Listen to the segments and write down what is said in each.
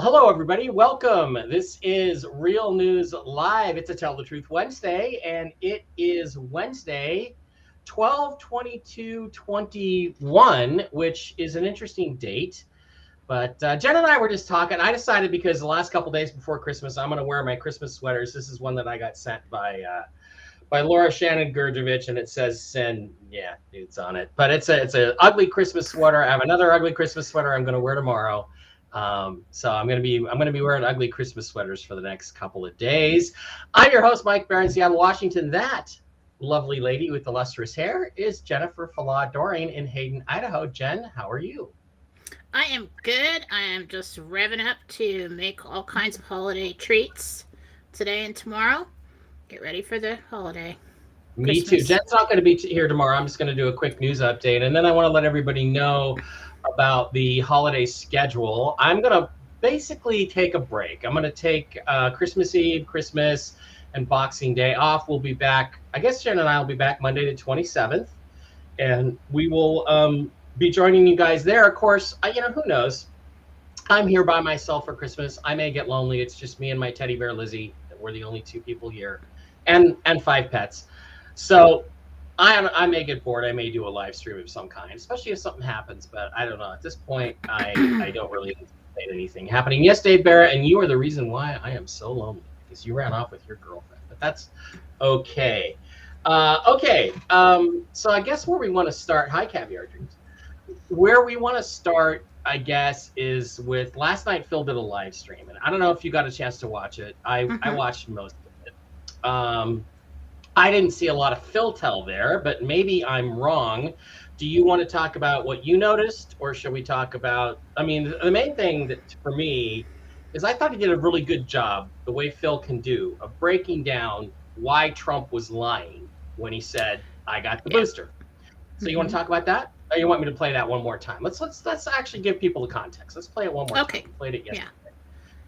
Hello, everybody. Welcome. This is Real News Live. It's a Tell the Truth Wednesday, and it is Wednesday, 12/22/21, which is an interesting date. But Jen and I were just talking. I decided because the last couple days before Christmas, I'm going to wear my Christmas sweaters. This is one that I got sent by Laura Shannon Gurjevich, and it says "Send nudes" on it. But it's a ugly Christmas sweater. I have another ugly Christmas sweater I'm going to wear tomorrow. So I'm gonna be wearing ugly Christmas sweaters for the next couple of days. I'm your host, Mike Barron, Seattle, Washington. That lovely lady with the lustrous hair is Jennifer Falah Doring in Hayden, Idaho. Jen, how are you? I am good. I am just revving up to make all kinds of holiday treats today and tomorrow. Get ready for the holiday. Me too. Jen's not going to be here tomorrow. I'm just going to do a quick news update, and then I want to let everybody know about the holiday schedule. I'm going to basically take a break. I'm going to take Christmas Eve, Christmas, and Boxing Day off. We'll be back. I guess Jen and I will be back Monday the 27th, and we will be joining you guys there. Of course, who knows? I'm here by myself for Christmas. I may get lonely. It's just me and my teddy bear Lizzie. We're the only two people here, and 5 pets. So I may get bored. I may do a live stream of some kind, especially if something happens. But I don't know. At this point, I don't really anticipate anything happening. Yes, Dave Barrett, and you are the reason why I am so lonely, because you ran off with your girlfriend. But that's okay. So I guess where we want to start, hi, Caviar Dreams. Where we want to start, I guess, is with last night. Phil did a live stream, and I don't know if you got a chance to watch it. I watched most of it. I didn't see a lot of Phil tell there, but maybe I'm wrong. Do you want to talk about what you noticed, or should we talk about, the main thing that for me is I thought he did a really good job, the way Phil can do, of breaking down why Trump was lying when he said, I got the booster. So you want to talk about that? Or you want me to play that one more time? Let's actually give people the context. Let's play it one more time. We played it yesterday.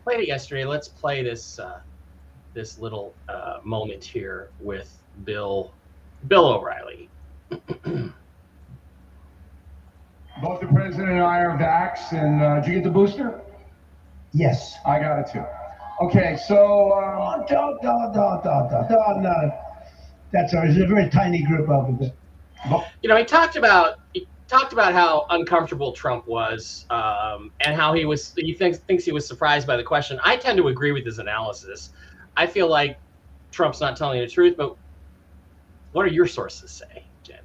Played it yesterday. Let's play this little moment here with Bill O'Reilly. Both the president and I are vaxxed, and did you get the booster? Yes. I got it too. Okay, so that's a very tiny group of it. He talked about how uncomfortable Trump was, and how he thinks he was surprised by the question. I tend to agree with his analysis. I feel like Trump's not telling the truth, but what do your sources say, Jen?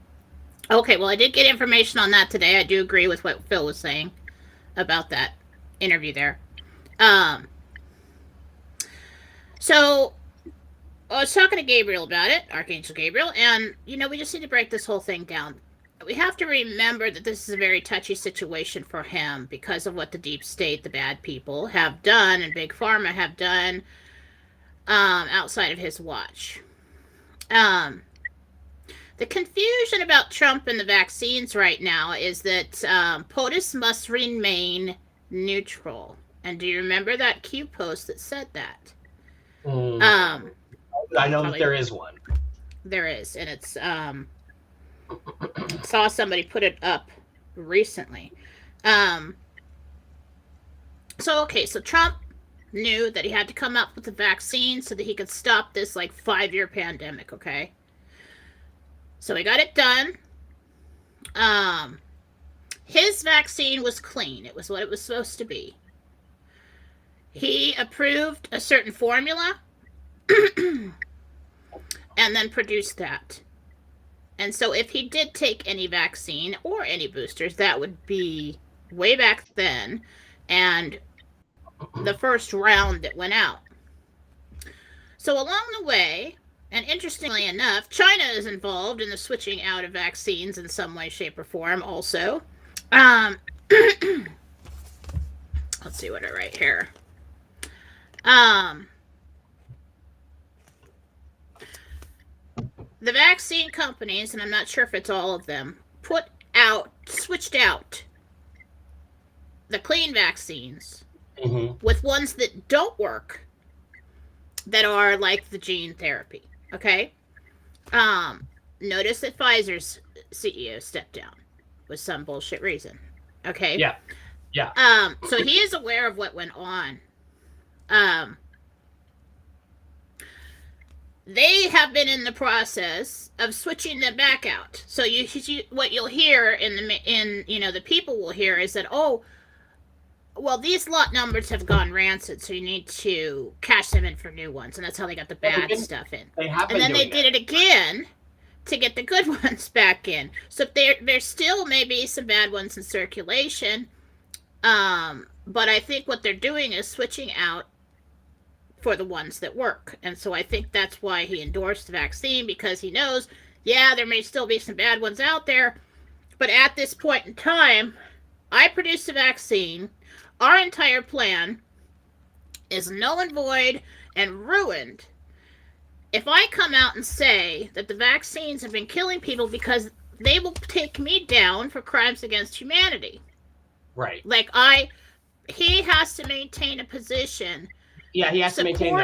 Okay, well, I did get information on that today. I do agree with what Phil was saying about that interview there. So I was talking to Gabriel about it, Archangel Gabriel, and, we just need to break this whole thing down. We have to remember that this is a very touchy situation for him because of what the deep state, the bad people, have done, and Big Pharma have done outside of his watch. The confusion about Trump and the vaccines right now is that POTUS must remain neutral. And do you remember that Q post that said that? I know that there is one. There is, and it's saw somebody put it up recently. So Trump knew that he had to come up with a vaccine so that he could stop this 5-year pandemic, okay? So he got it done. His vaccine was clean. It was what it was supposed to be. He approved a certain formula and then produced that. And so if he did take any vaccine or any boosters, that would be way back then and the first round that went out. So along the way, and interestingly enough, China is involved in the switching out of vaccines in some way, shape, or form also. Let's see what I write here. The vaccine companies, and I'm not sure if it's all of them, switched out the clean vaccines with ones that don't work, that are like the gene therapy. Okay? Notice that Pfizer's CEO stepped down with some bullshit reason. Okay? Yeah. Yeah. So he is aware of what went on. They have been in the process of switching them back out. So what you'll hear in the people will hear is that, oh, well, these lot numbers have gone rancid, so you need to cash them in for new ones, and that's how they got the bad stuff in. And then they did it again to get the good ones back in. So there still may be some bad ones in circulation, but I think what they're doing is switching out for the ones that work. And so I think that's why he endorsed the vaccine, because he knows, yeah, there may still be some bad ones out there, but at this point in time, I produced a vaccine. Our entire plan is null and void and ruined if I come out and say that the vaccines have been killing people, because they will take me down for crimes against humanity. Right. Like he has to maintain a position. Yeah, he has to maintain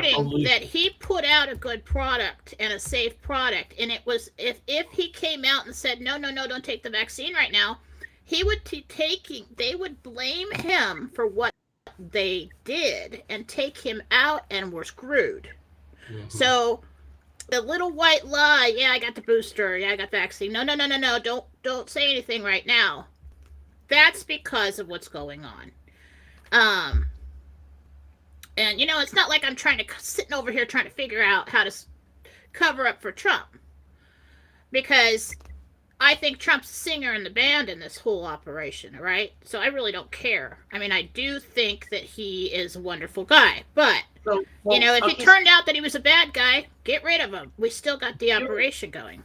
that he put out a good product and a safe product. And it was, if he came out and said, no, don't take the vaccine right now, they would blame him for what they did and take him out, and we're screwed. Mm-hmm. So the little white lie, yeah, I got the booster, yeah, I got the vaccine. No, don't say anything right now. That's because of what's going on. And, it's not like I'm sitting over here trying to figure out how to cover up for Trump. Because I think Trump's the singer in the band in this whole operation, right? So I really don't care. I mean, I do think that he is a wonderful guy. But, if it turned out that he was a bad guy, get rid of him. We still got the operation going.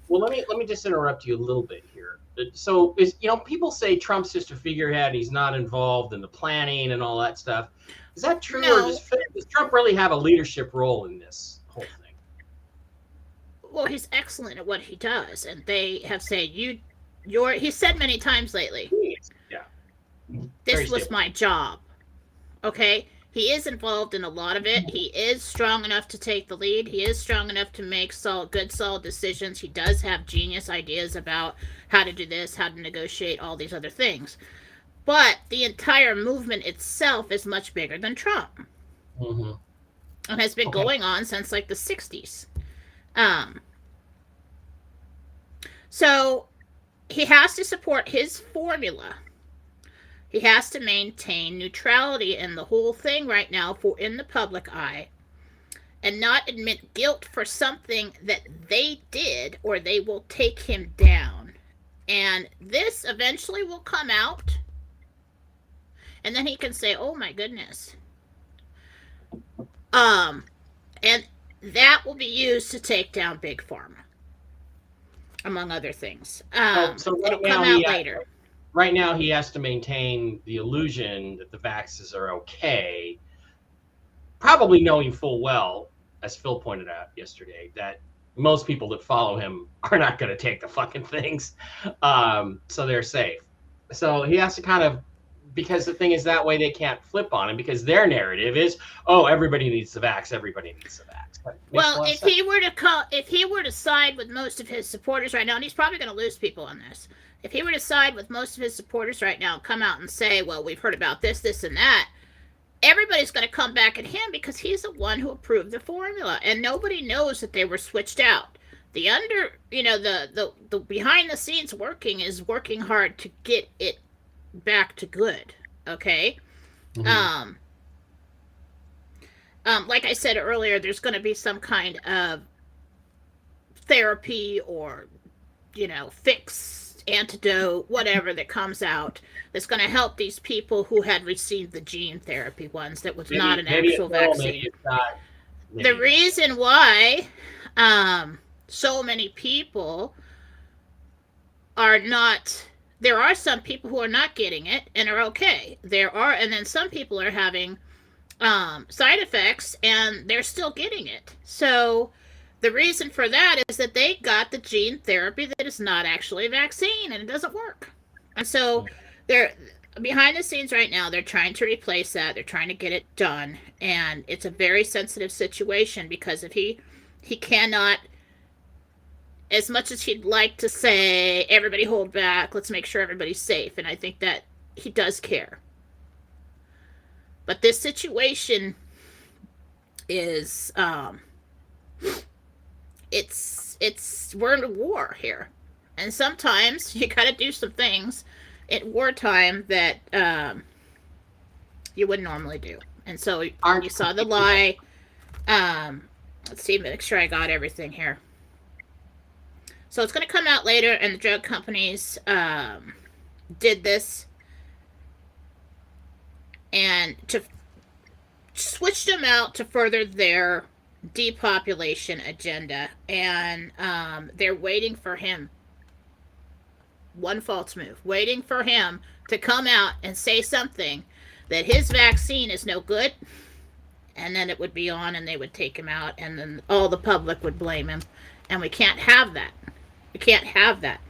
Well, let me just interrupt you a little bit here. So, people say Trump's just a figurehead. He's not involved in the planning and all that stuff. Is that true, no. Or does Trump really have a leadership role in this whole thing? Well, he's excellent at what he does, and they have said he said many times lately. Yeah. This was my job. Okay? He is involved in a lot of it. He is strong enough to take the lead. He is strong enough to make solid decisions. He does have genius ideas about how to do this, how to negotiate, all these other things. But the entire movement itself is much bigger than Trump. Mm-hmm. And has been going on since like the 60s. So he has to support his formula. He has to maintain neutrality in the whole thing right now in the public eye, and not admit guilt for something that they did, or they will take him down. And this eventually will come out, and then he can say, oh my goodness. And that will be used to take down Big Pharma, among other things. So it'll come out later. Right now, he has to maintain the illusion that the vaxes are okay, probably knowing full well, as Phil pointed out yesterday, that most people that follow him are not going to take the fucking things, so they're safe. So he has to kind of, because the thing is, that way they can't flip on him, because their narrative is, oh, everybody needs the vax, everybody needs the vax. Well, if he were to side with most of his supporters right now, and he's probably going to lose people on this, if he were to side with most of his supporters right now and come out and say, well, we've heard about this, this, and that, everybody's going to come back at him, because he's the one who approved the formula, and nobody knows that they were switched out. The the behind the scenes working hard to get it back to good. Okay. Mm-hmm. Like I said earlier, there's going to be some kind of therapy or, fix, antidote, whatever that comes out that's going to help these people who had received the gene therapy ones that was not an actual vaccine. The reason why so many people are not, there are some people who are not getting it and are okay. And then some people are having side effects and they're still getting it. So the reason for that is that they got the gene therapy that is not actually a vaccine, and it doesn't work. And so they're behind the scenes right now. They're trying to replace that. They're trying to get it done. And it's a very sensitive situation, because if he cannot, as much as he'd like to say, everybody hold back, let's make sure everybody's safe. And I think that he does care. But this situation is, we're in a war here. And sometimes you got to do some things at wartime that you wouldn't normally do. And so you saw the lie. Let's see, make sure I got everything here. So it's going to come out later, and the drug companies did this and to switch them out to further their depopulation agenda. And they're waiting for him. One false move. Waiting for him to come out and say something that his vaccine is no good. And then it would be on and they would take him out. And then all the public would blame him. And we can't have that. We can't have that.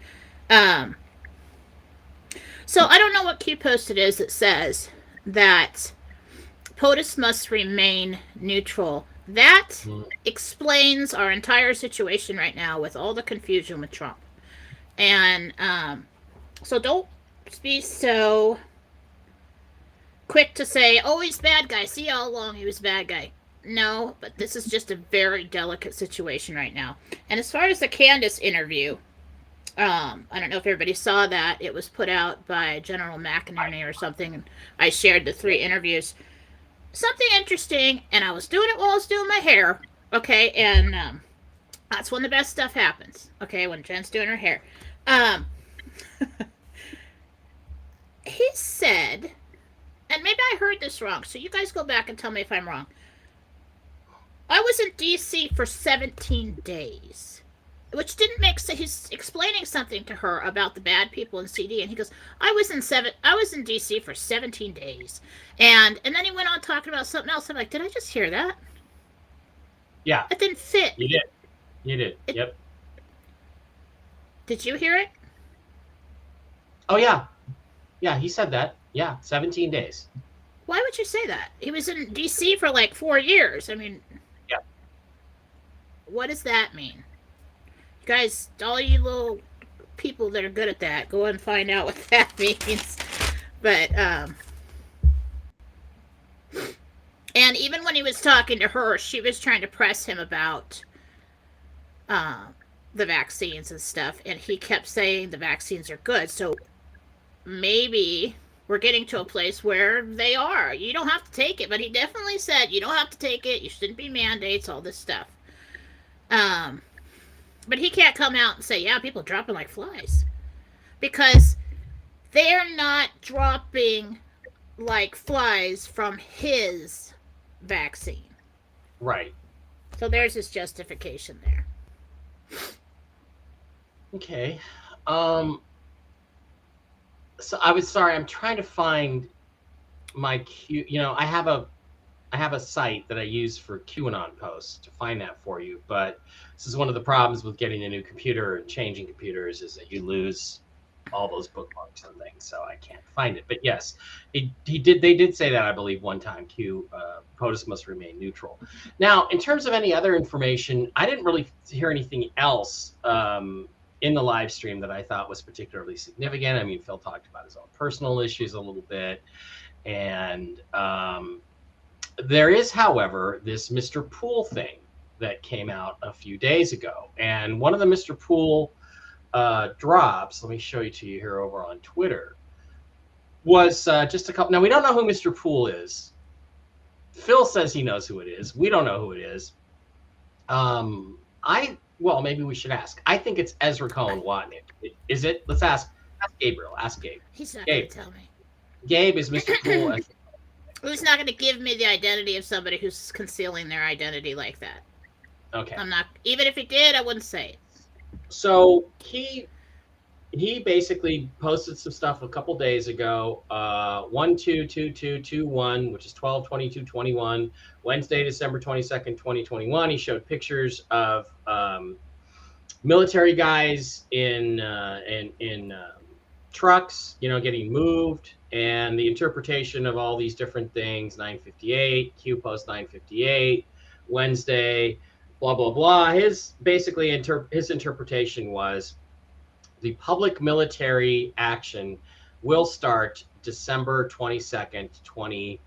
So I don't know what Q post it is that says that POTUS must remain neutral. That explains our entire situation right now with all the confusion with Trump. And so don't be so quick to say, oh, he's bad guy. See all along he was bad guy. No, but this is just a very delicate situation right now. And as far as the Candace interview, I don't know if everybody saw that. It was put out by General McInerney or something. And I shared the 3 interviews. Something interesting, and I was doing it while I was doing my hair. Okay, and that's when the best stuff happens. Okay, when Jen's doing her hair. He said, and maybe I heard this wrong, so you guys go back and tell me if I'm wrong. I was in D.C. for 17 days, which didn't make sense. He's explaining something to her about the bad people in CD, and he goes, I was in D.C. for 17 days. And then he went on talking about something else. I'm like, did I just hear that? Yeah. It didn't fit. You did. Yep. Did you hear it? Oh, yeah. Yeah, he said that. Yeah, 17 days. Why would you say that? He was in D.C. for like 4 years. I mean, yeah. What does that mean? You guys, all you little people that are good at that, go and find out what that means. But, and even when he was talking to her, she was trying to press him about the vaccines and stuff, and he kept saying the vaccines are good. So maybe we're getting to a place where they are. You don't have to take it, but he definitely said you don't have to take it. You shouldn't be mandates, all this stuff. But he can't come out and say, yeah, people are dropping like flies. Because they're not dropping like flies from his vaccine. Right. So there's his justification there. Okay. So I'm trying to find my Q. I have a site that I use for QAnon posts to find that for you. But this is one of the problems with getting a new computer and changing computers is that you lose all those bookmarks and things. So I can't find it. But yes, they did say that, I believe, one time. POTUS must remain neutral. Now, in terms of any other information, I didn't really hear anything else in the live stream that I thought was particularly significant. I mean, Phil talked about his own personal issues a little bit. And there is, however, this Mr. Poole thing that came out a few days ago. And one of the Mr. Poole drops, let me show you to you here over on Twitter, was just a couple. Now, we don't know who Mr. Poole is. Phil says he knows who it is. We don't know who it is. Well, maybe we should ask. I think it's Ezra Cohen Watney. Is it? Let's ask. Ask Gabriel. Ask Gabe. He's not going to tell me. Gabe, is Mr. Poole. He's not going to give me the identity of somebody who's concealing their identity like that. Okay. I'm not. Even if he did, I wouldn't say it. So he basically posted some stuff a couple days ago. 1/2/22/21, which is 12/22/21, Wednesday, December 22nd, 2021. He showed pictures of military guys in trucks, getting moved, and the interpretation of all these different things. 958, Q post 958, Wednesday, blah blah blah. His interpretation was the public military action will start December 22nd, 2021.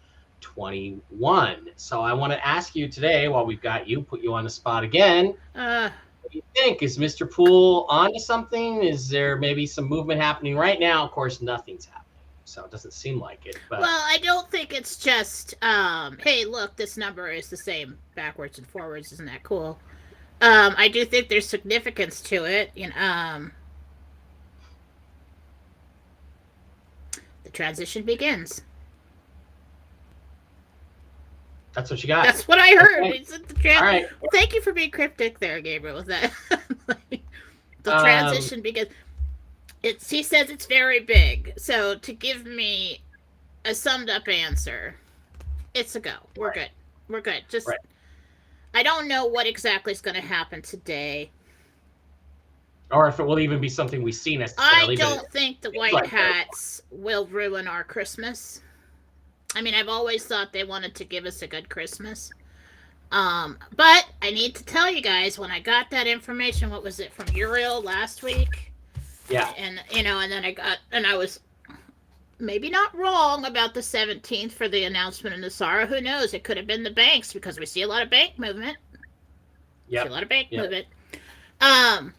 2021. So I want to ask you today, while we've got you, put you on the spot again. What do you think? Is Mr. Poole onto something? Is there maybe some movement happening right now? Of course, nothing's happening, so it doesn't seem like it. But well, I don't think it's just, hey, look, this number is the same backwards and forwards. Isn't that cool? I do think there's significance to it. The transition begins. that's what you got. That's what I heard. Okay. All right. Well, thank you for being cryptic there, Gabriel, with that. The transition begins. He says it's very big. So to give me a summed up answer, it's a go. We're good. We're good. Just I don't know what exactly is going to happen today. Or if it will even be something we see necessarily. I don't think the white hats will ruin our Christmas. I mean, I've always thought they wanted to give us a good Christmas. But I need to tell you guys, when I got that information, what was it, from Uriel last week? Yeah. And, and then I was maybe not wrong about the 17th for the announcement in Nassara. Who knows? It could have been the banks, because we see a lot of bank movement. Yeah. See a lot of bank movement. I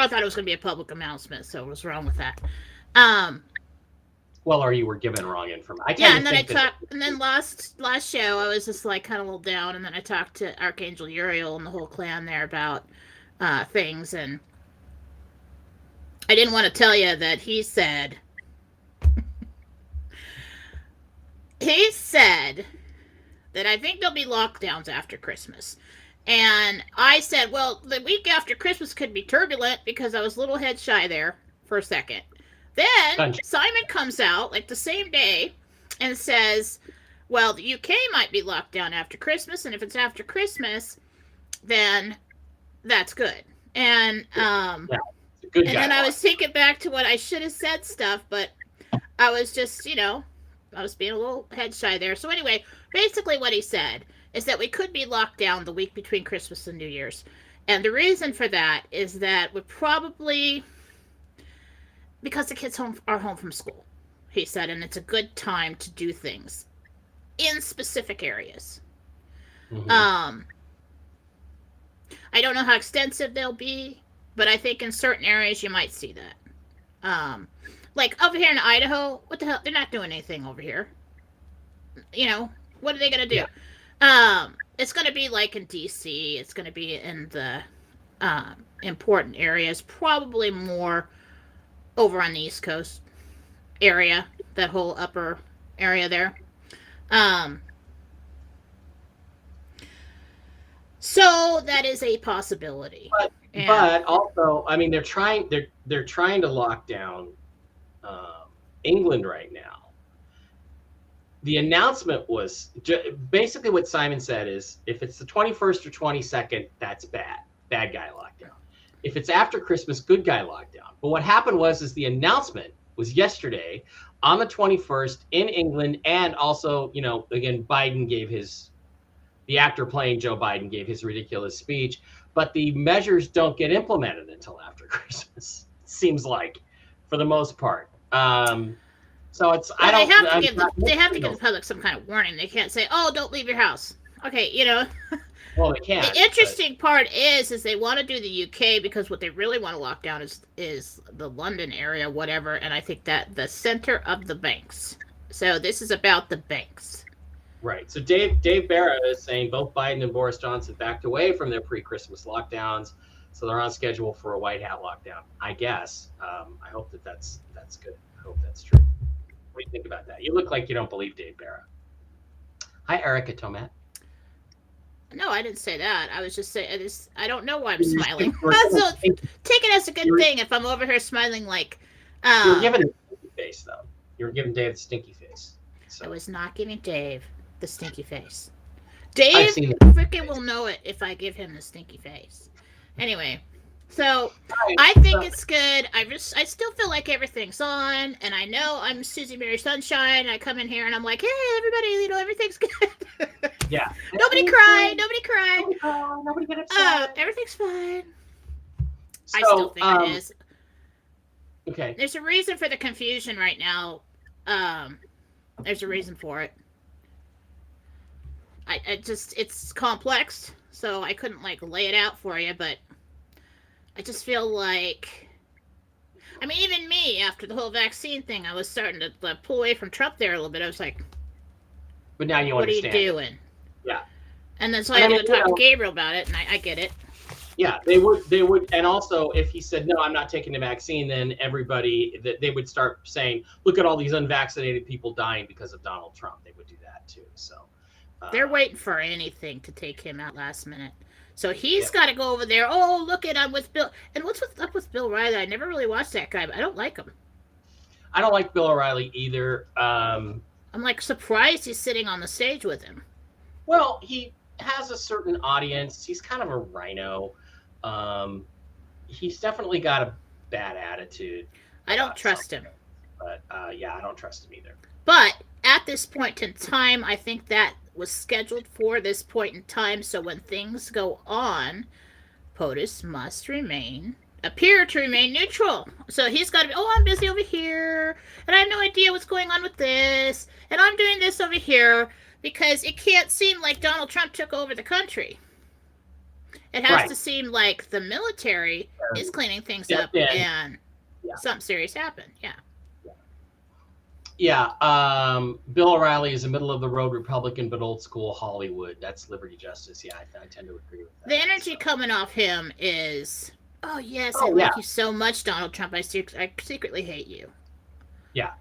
thought it was going to be a public announcement, so I was wrong with that. Well, or you were given wrong information. Yeah, and then and then last show I was just like kind of a little down, and then I talked to Archangel Uriel and the whole clan there about things, and I didn't want to tell you that he said that I think there'll be lockdowns after Christmas. And I said, well, the week after Christmas could be turbulent, because I was a little head shy there for a second. Then Simon comes out like the same day and says, well, the UK might be locked down after Christmas, and if it's after Christmas, then that's good. And then I was thinking back to what I should have said stuff, but I was just, I was being a little head shy there. So anyway, basically what he said is that we could be locked down the week between Christmas and New Year's. And the reason for that is that we're probably, because the kids are home from school, he said, and it's a good time to do things in specific areas. Mm-hmm. I don't know how extensive they'll be, but I think in certain areas you might see that. Like over here in Idaho, what the hell? They're not doing anything over here. What are they going to do? Yeah. It's going to be like in DC. It's going to be in the important areas, probably more over on the East Coast area, that whole upper area there. So that is a possibility. But also, I mean, they're trying to lock down England right now. The announcement was basically what Simon said is, if it's the 21st or 22nd, that's bad guy lockdown. If it's after Christmas, good guy lockdown. But what happened was the announcement was yesterday on the 21st in England, and also, again, Biden gave the actor playing Joe Biden gave his ridiculous speech, but the measures don't get implemented until after Christmas, it seems like, for the most part. So it's, well, they have to give the public some kind of warning. They can't say, "Oh, don't leave your house." Okay, Well, they can't. The interesting part is they want to do the UK, because what they really want to lock down is the London area, whatever. And I think that the center of the banks. So this is about the banks. Right. So Dave Barra is saying both Biden and Boris Johnson backed away from their pre-Christmas lockdowns, so they're on schedule for a white hat lockdown. I guess. I hope that's good. I hope that's true. What do you think about that? You look like you don't believe Dave Barra. Hi, Erica Tomat. No, I didn't say that. I was just saying, I don't know why I'm smiling. So take it as a good thing if I'm over here smiling like... You were giving a stinky face, though. You were giving Dave the stinky face. So. I was not giving Dave the stinky face. Dave freaking will know it if I give him the stinky face. Anyway, so I think it's good. I still feel like everything's on, and I know I'm Susie Mary Sunshine. I come in here and I'm like, hey, everybody, everything's good. Yeah. Nobody cried. Nobody get upset. Everything's fine. So, I still think it is. Okay. There's a reason for the confusion right now. There's a reason for it. it's complex, so I couldn't like lay it out for you, but I just feel like, I mean, even me, after the whole vaccine thing, I was starting to pull away from Trump there a little bit. I was like, but now you what understand. Are you doing? Yeah. And then so I had to go talk to Gabriel about it, and I get it. Yeah, they would, and also if he said, no, I'm not taking the vaccine, then everybody, they would start saying, look at all these unvaccinated people dying because of Donald Trump. They would do that too, so. They're waiting for anything to take him out last minute. So he's got to go over there. Oh, look at, I'm with Bill. And what's up with Bill Riley? I never really watched that guy, but I don't like him. I don't like Bill O'Reilly either. I'm like surprised he's sitting on the stage with him. Well, he has a certain audience. He's kind of a rhino. He's definitely got a bad attitude. I don't trust him. But yeah, I don't trust him either. But at this point in time, I think that was scheduled for this point in time. So when things go on, POTUS must appear to remain neutral. So he's got to be, I'm busy over here, and I have no idea what's going on with this, and I'm doing this over here, because it can't seem like Donald Trump took over the country. It has to seem like the military is cleaning things up and something serious happened. Yeah. Yeah. Bill O'Reilly is a middle-of-the-road Republican, but old-school Hollywood. That's liberty justice. Yeah, I tend to agree with that. The energy coming off him is, I like you so much, Donald Trump. I secretly hate you. Yeah.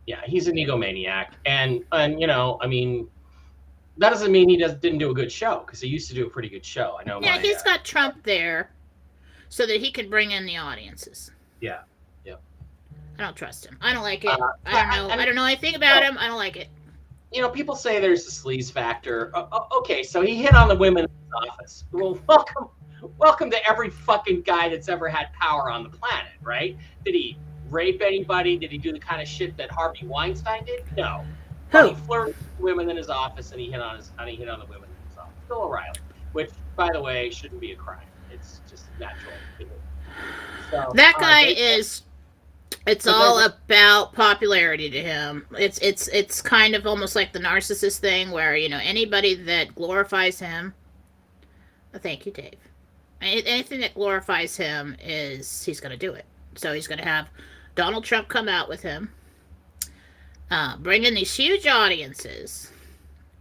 Yeah, he's an egomaniac. And you know, I mean, that doesn't mean he didn't do a good show, because he used to do a pretty good show. I know. Yeah, he's got Trump there so that he can bring in the audiences. Yeah. I don't trust him. I don't like it. I don't know anything about him. I don't like it. You know, people say there's a sleaze factor. Okay, so he hit on the women in his office. Well, welcome to every fucking guy that's ever had power on the planet, right? Did he rape anybody? Did he do the kind of shit that Harvey Weinstein did? No. Who? He flirted with women in his office, and he hit on the women in his office. Bill O'Reilly, which, by the way, shouldn't be a crime. It's just natural. So, that guy is. It's all about popularity to him. It's kind of almost like the narcissist thing, where anybody that glorifies him. Thank you, Dave. Anything that glorifies him he's going to do it. So he's going to have Donald Trump come out with him, bring in these huge audiences,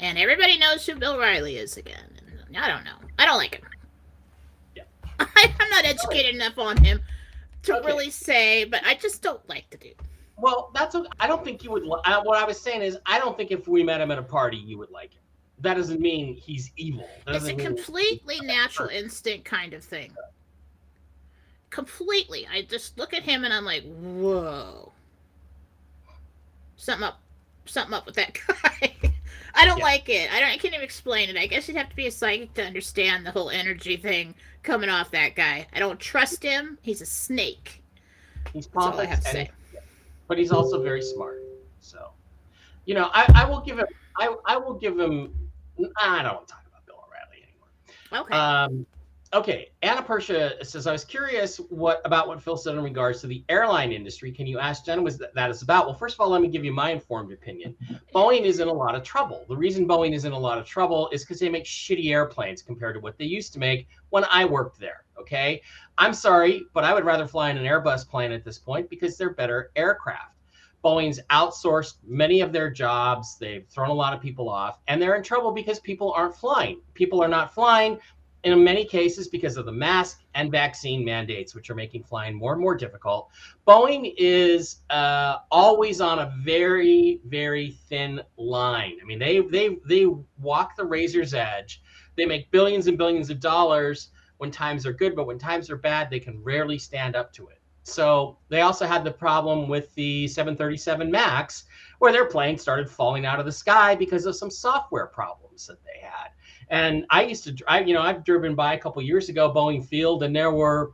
and everybody knows who Bill Riley is again. I don't know. I don't like him. Yeah. I'm not educated enough on him to really say, but I just don't like the dude. Well, that's okay. I don't think you would. What I was saying is, I don't think if we met him at a party, you would like him. That doesn't mean he's evil. It's a completely natural instinct kind of thing. Completely. I just look at him and I'm like, whoa. Something up with that guy. I don't like it. I can't even explain it. I guess you'd have to be a psychic to understand the whole energy thing coming off that guy. I don't trust him. He's a snake. He's pompous, but he's also very smart. So, I will give him. I will give him. I don't want to talk about Bill O'Reilly anymore. Okay. Okay. Anna Persha says, I was curious about what Phil said in regards to the airline industry. Can you ask Jen what that is about? Well, first of all, let me give you my informed opinion. Boeing is in a lot of trouble. The reason Boeing is in a lot of trouble is because they make shitty airplanes compared to what they used to make when I worked there. Okay. I'm sorry, but I would rather fly in an Airbus plane at this point because they're better aircraft. Boeing's outsourced many of their jobs. They've thrown a lot of people off, and they're in trouble because people aren't flying. People are not flying in many cases because of the mask and vaccine mandates, which are making flying more and more difficult. Boeing is always on a very, very thin line. I mean, they walk the razor's edge. They make billions and billions of dollars when times are good, but when times are bad, they can rarely stand up to it. So they also had the problem with the 737 MAX, where their plane started falling out of the sky because of some software problems that they had. And I've driven by a couple years ago, Boeing Field, and there were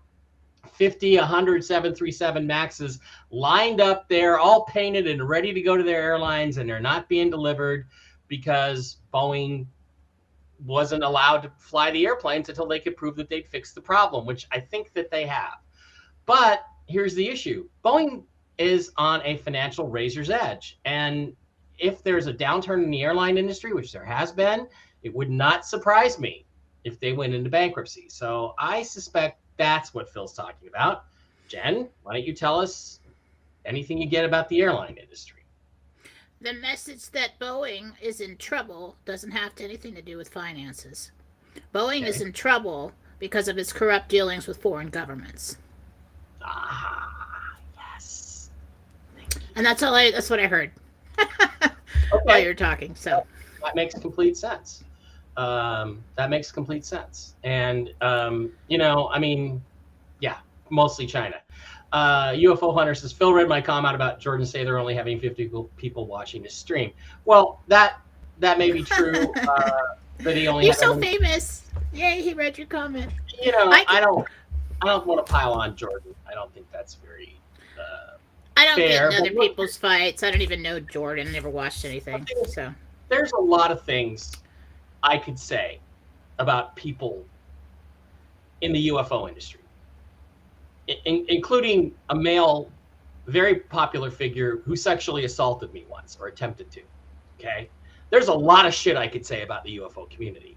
50, 100 737 MAXs lined up there, all painted and ready to go to their airlines, and they're not being delivered because Boeing wasn't allowed to fly the airplanes until they could prove that they'd fixed the problem, which I think that they have. But here's the issue. Boeing is on a financial razor's edge. And if there's a downturn in the airline industry, which there has been, It would not surprise me if they went into bankruptcy. So I suspect that's what Phil's talking about. Jen, why don't you tell us anything you get about the airline industry? The message that Boeing is in trouble doesn't have anything to do with finances. Boeing is in trouble because of its corrupt dealings with foreign governments. Ah, yes. And that's what I heard while you're talking. So that makes complete sense. That makes complete sense. And mostly China. UFO Hunter says, Phil read my comment about Jordan say they're only having 50 people watching his stream. Well, that may be true. But he only You're so famous. Yay, he read your comment. I don't want to pile on Jordan. I don't think that's very I don't fair, get in other people's fights. I don't even know Jordan. Never watched anything. So there's a lot of things I could say about people in the UFO industry, including a male, very popular figure who sexually assaulted me once or attempted to. Okay. There's a lot of shit I could say about the UFO community.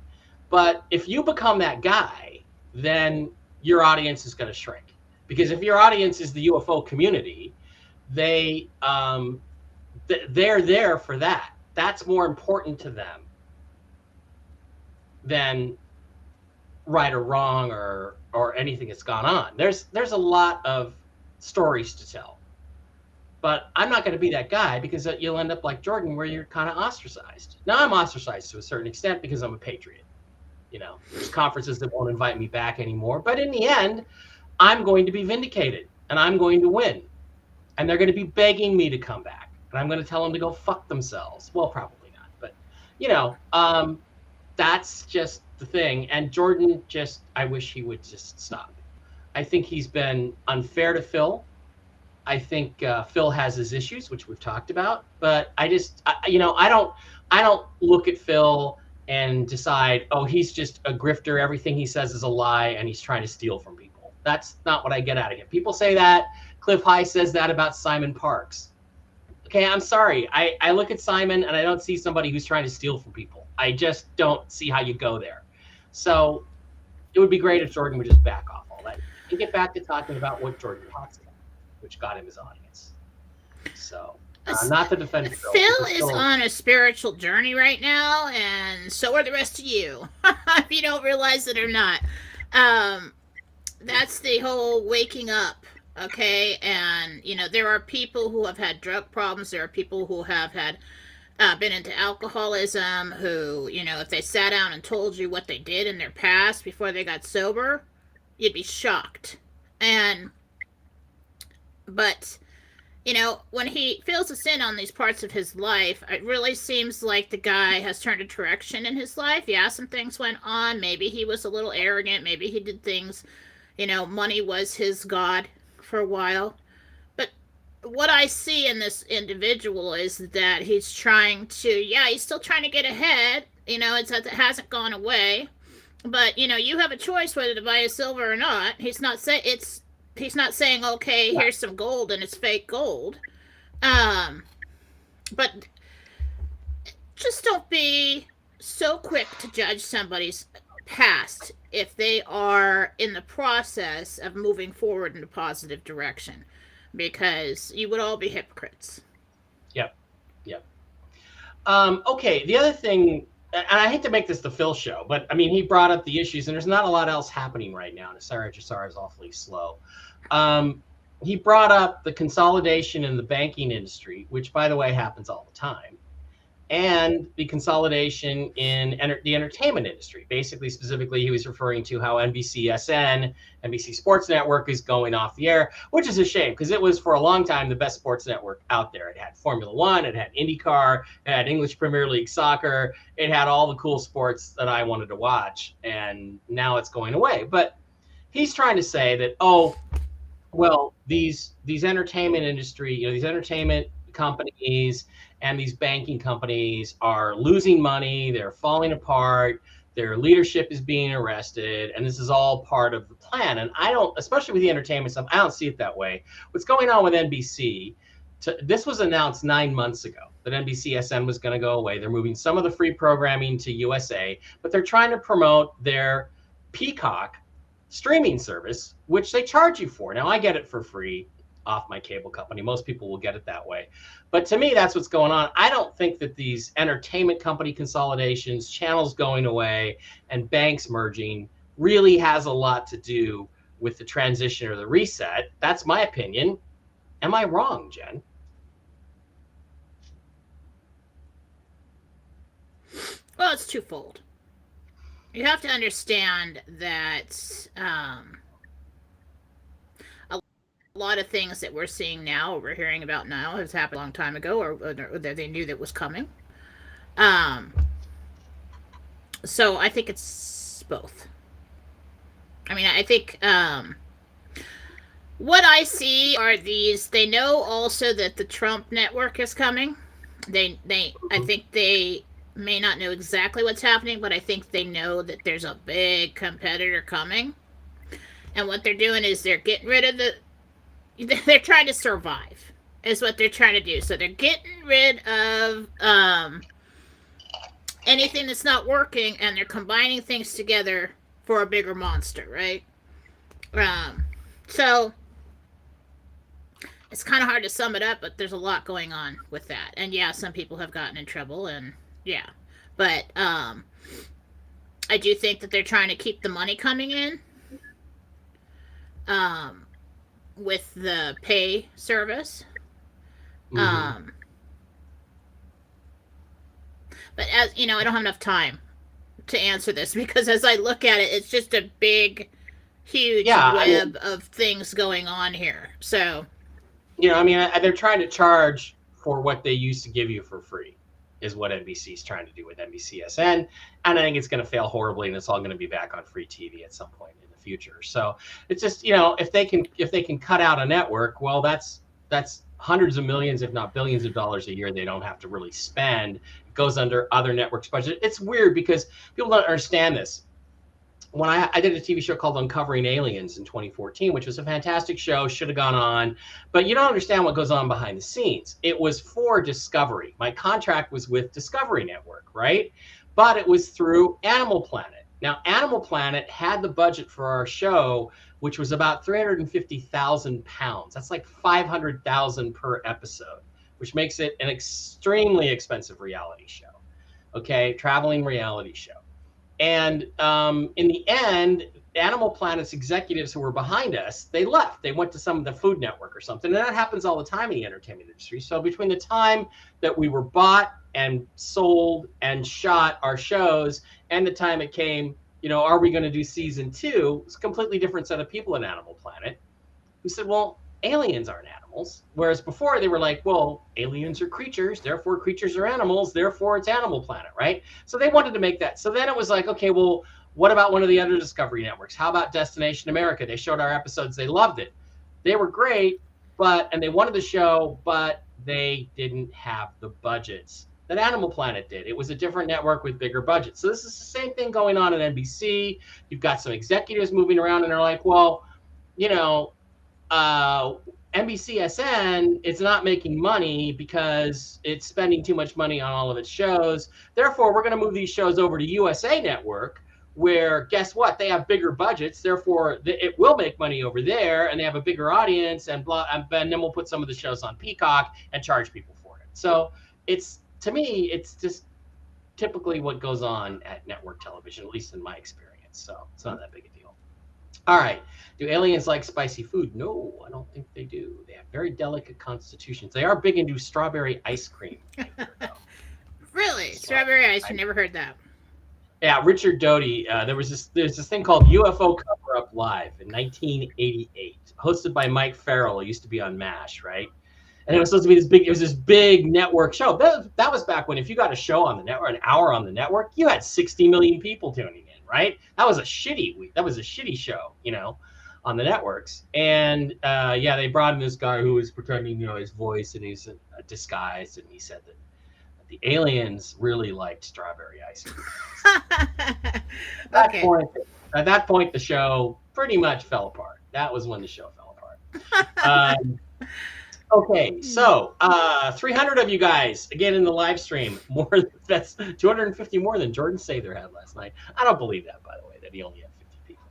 But if you become that guy, then your audience is going to shrink. Because if your audience is the UFO community, they're there for that. That's more important to them than right or wrong or anything that's gone on. There's a lot of stories to tell. But I'm not going to be that guy because you'll end up like Jordan where you're kind of ostracized. Now I'm ostracized to a certain extent because I'm a patriot. There's conferences that won't invite me back anymore. But in the end, I'm going to be vindicated and I'm going to win. And they're going to be begging me to come back. And I'm going to tell them to go fuck themselves. Well, probably not. But, that's just the thing. And Jordan I wish he would just stop. I think he's been unfair to Phil. I think Phil has his issues, which we've talked about, but I don't look at Phil and decide, oh, he's just a grifter. Everything he says is a lie and he's trying to steal from people. That's not what I get out of him. People say that. Cliff High says that about Simon Parks. Okay, I'm sorry. I look at Simon and I don't see somebody who's trying to steal from people. I just don't see how you go there. So it would be great if Jordan would just back off all that and get back to talking about what Jordan talks about, which got him his audience. So, not to defend Phil. Phil is on a spiritual journey right now, and so are the rest of you, if you don't realize it or not. That's the whole waking up, okay? And, there are people who have had drug problems. There are people who have had been into alcoholism who, if they sat down and told you what they did in their past before they got sober, you'd be shocked. But, when he fills us in on these parts of his life, it really seems like the guy has turned a direction in his life. Yeah, some things went on. Maybe he was a little arrogant. Maybe he did things, money was his god for a while. But what I see in this individual is that he's trying to, he's still trying to get ahead. It hasn't gone away. But, you have a choice whether to buy a silver or not. He's not saying, okay, here's some gold and it's fake gold. But just don't be so quick to judge somebody's past if they are in the process of moving forward in a positive direction, because you would all be hypocrites. Yep. Okay, the other thing, and I hate to make this the Phil show, but he brought up the issues, and there's not a lot else happening right now. Nasara Jassar is awfully slow. He brought up the consolidation in the banking industry, which, by the way, happens all the time, and the consolidation in the entertainment industry. Basically, specifically, he was referring to how NBCSN, NBC Sports Network, is going off the air, which is a shame because it was for a long time the best sports network out there. It had Formula One, it had IndyCar, it had English Premier League soccer, it had all the cool sports that I wanted to watch, and now it's going away. But he's trying to say that, well, these entertainment industry, these entertainment companies and these banking companies are losing money, they're falling apart, their leadership is being arrested, and this is all part of the plan. And I don't, especially with the entertainment stuff, I don't see it that way. What's going on with NBC this was announced 9 months ago that NBCSN was going to go away. They're moving some of the free programming to USA, but they're trying to promote their Peacock streaming service, which they charge you for. Now, I get it for free off my cable company. Most people will get it that way. But to me, that's what's going on. I don't think that these entertainment company consolidations, channels going away, and banks merging really has a lot to do with the transition or the reset. That's my opinion. Am I wrong, Jen? Well, it's twofold. You have to understand that a lot of things that we're seeing now, or we're hearing about now, has happened a long time ago, or that they knew that was coming. So I think it's both. I mean, I think what I see are these. They know also that the Trump network is coming. I think they may not know exactly what's happening, but I think they know that there's a big competitor coming. And what they're doing is they're getting rid of they're trying to survive, is what they're trying to do. So they're getting rid of anything that's not working, and they're combining things together for a bigger monster, right? So it's kind of hard to sum it up, but there's a lot going on with that. And yeah, some people have gotten in trouble, and yeah, but I do think that they're trying to keep the money coming in with the pay service. Mm-hmm. But as you know, I don't have enough time to answer this, because as I look at it, it's just a big, huge web of things going on here. So, you know, I mean, they're trying to charge for what they used to give you for free, is what NBC is trying to do with NBCSN. And I think it's going to fail horribly, and it's all going to be back on free TV at some point in the future. So it's just, you know, if they can cut out a network, well, that's hundreds of millions, if not billions of dollars a year they don't have to really spend. It goes under other networks' budget. It's weird because people don't understand this. When I did a TV show called Uncovering Aliens in 2014, which was a fantastic show, should have gone on, but you don't understand what goes on behind the scenes. It was for Discovery. My contract was with Discovery Network, right? But it was through Animal Planet. Now, Animal Planet had the budget for our show, which was about 350,000 pounds. That's like 500,000 per episode, which makes it an extremely expensive reality show. Okay, traveling reality show. And in the end, Animal Planet's executives who were behind us, they left. They went to some of the Food Network or something. And that happens all the time in the entertainment industry. So between the time that we were bought and sold and shot our shows and the time it came, you know, are we going to do season 2? It's a completely different set of people in Animal Planet who said, well, aliens aren't animals. Whereas before they were like, well, aliens are creatures, therefore creatures are animals, therefore it's Animal Planet, right? So they wanted to make that. So then it was like, okay, well, what about one of the other Discovery networks? How about Destination America? They showed our episodes. They loved it. They were great, and they wanted the show, but they didn't have the budgets that Animal Planet did. It was a different network with bigger budgets. So this is the same thing going on at NBC. You've got some executives moving around and they're like, well, you know, NBCSN, it's not making money because it's spending too much money on all of its shows. Therefore, we're going to move these shows over to USA Network, where guess what? They have bigger budgets. Therefore, it will make money over there, and they have a bigger audience, and then we'll put some of the shows on Peacock and charge people for it. So to me, it's just typically what goes on at network television, at least in my experience. So it's not that big a deal. All right. Do aliens like spicy food? No, I don't think they do. They have very delicate constitutions. They are big into strawberry ice cream. Really? So, strawberry ice cream? Never heard that. Yeah, Richard Doty. There's this thing called UFO Cover Up Live in 1988, hosted by Mike Farrell. It used to be on MASH, right? And it was supposed to be this big network show. That was back when if you got a show on the network, an hour on the network, you had 60 million people tuning in, right? That was a shitty show, you know, on the networks. And they brought in this guy who was pretending, you know, his voice, and he's disguised, and he said that the aliens really liked strawberry ice cream. At that point, the show pretty much fell apart. That was when the show fell apart. Okay, so 300 of you guys again in the live stream. That's 250 more than Jordan Sather had last night. I don't believe that, by the way, that he only had 50 people.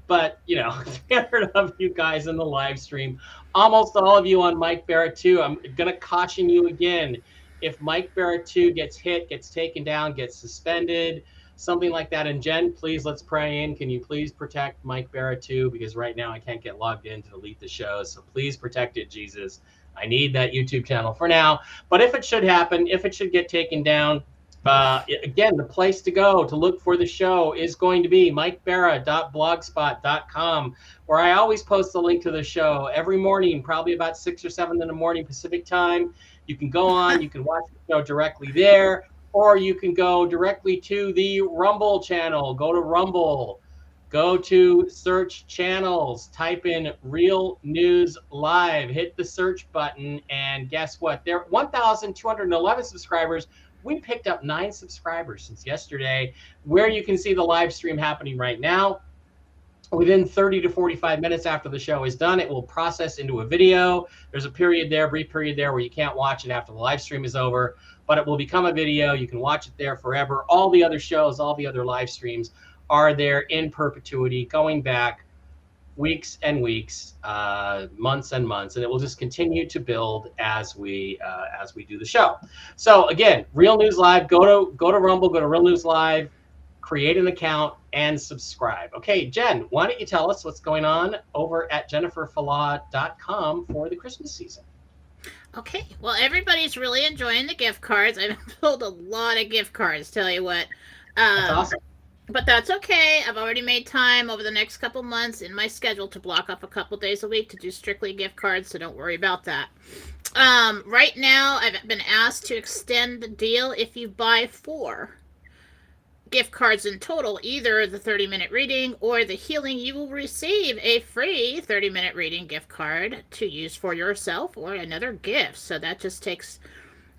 But 300 of you guys in the live stream. Almost all of you on Mike Barrett 2. I'm gonna caution you again. If Mike Barrett 2 gets hit, gets taken down, gets suspended, something like that. And Jen, please, let's pray in. Can you please protect Mike Barrett 2? Because right now I can't get logged in to delete the show. So please protect it, Jesus. I need that YouTube channel for now. But if it should happen, if it should get taken down, again, the place to go to look for the show is going to be mikebarra.blogspot.com, where I always post a link to the show every morning, probably about 6 or 7 in the morning Pacific time. You can go on, you can watch the show directly there. Or you can go directly to the Rumble channel. Go to Rumble. Go to search channels. Type in Real News Live. Hit the search button. And guess what? There are 1,211 subscribers. We picked up 9 subscribers since yesterday, where you can see the live stream happening right now. Within 30 to 45 minutes after the show is done, it will process into a video. There's a period there, brief period there, where you can't watch it after the live stream is over, but it will become a video. You can watch it there forever. All the other shows, all the other live streams are there in perpetuity, going back weeks and weeks, months and months, and it will just continue to build as we do the show. So again, Real News Live. Go to Rumble. Go to Real News Live. Create an account and subscribe. Okay, Jen, why don't you tell us what's going on over at jenniferfallah.com for the Christmas season? Okay, well, everybody's really enjoying the gift cards. I've sold a lot of gift cards, tell you what. That's awesome. But that's okay. I've already made time over the next couple months in my schedule to block off a couple days a week to do strictly gift cards, so don't worry about that. Right now, I've been asked to extend the deal if you buy 4 gift cards in total, either the 30-minute reading or the healing. You will receive a free 30-minute reading gift card to use for yourself or another gift. So that just takes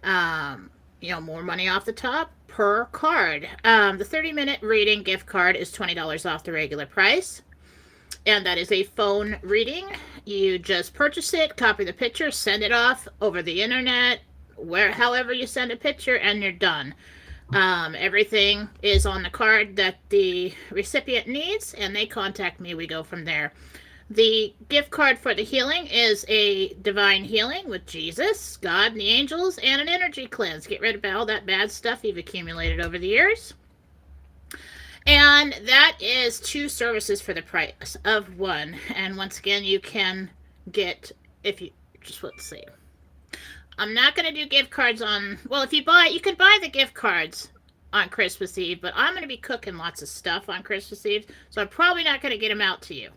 more money off the top per card. The 30-minute reading gift card is $20 off the regular price, and that is a phone reading. You just purchase it, copy the picture, send it off over the internet, however you send a picture, and you're done. Everything is on the card that the recipient needs, and they contact me. We go from there. The gift card for the healing is a divine healing with Jesus, God, and the angels, and an energy cleanse. Get rid of all that bad stuff you've accumulated over the years. And that is 2 services for the price of 1. And once again, you can get, if you just, let's see. I'm not going to do gift cards on, well, if you buy, you can buy the gift cards on Christmas Eve, but I'm going to be cooking lots of stuff on Christmas Eve, so I'm probably not going to get them out to you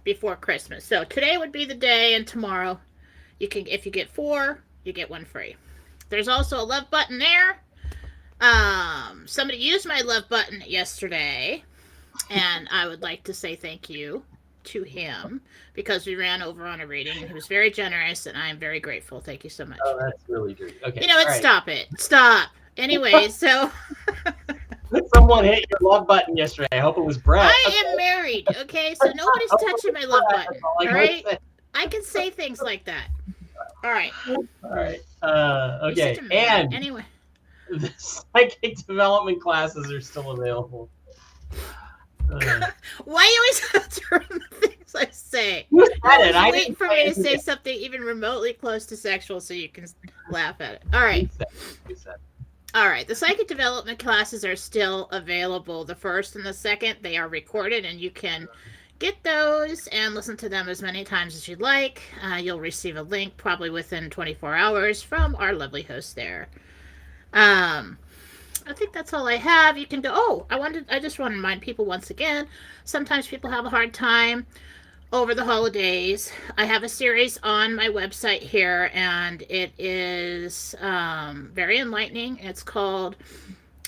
before Christmas. So today would be the day, and tomorrow, you can, if you get 4, you get 1 free. There's also a love button there. Somebody used my love button yesterday, and I would like to say thank you to him because we ran over on a reading, and he was very generous, and I am very grateful. Thank you so much. Oh, that's really great. Okay. You know what? Right. Stop it. Stop. Anyway, so someone hit your love button yesterday. I hope it was Brett. I am married. Okay, so nobody's touching my love button. All right, I can say things like that. All right. Okay. And anyway, the psychic development classes are still available. Why you always have to ruin the things I say? You said it. I wait for me to say something even remotely close to sexual so you can laugh at it. All right. You said. All right. The psychic development classes are still available. The first and the second, they are recorded, and you can get those and listen to them as many times as you'd like. You'll receive a link probably within 24 hours from our lovely host there. I think that's all I have. You can go. Oh, I just want to remind people once again, sometimes people have a hard time over the holidays. I have a series on my website here, and it is very enlightening. It's called,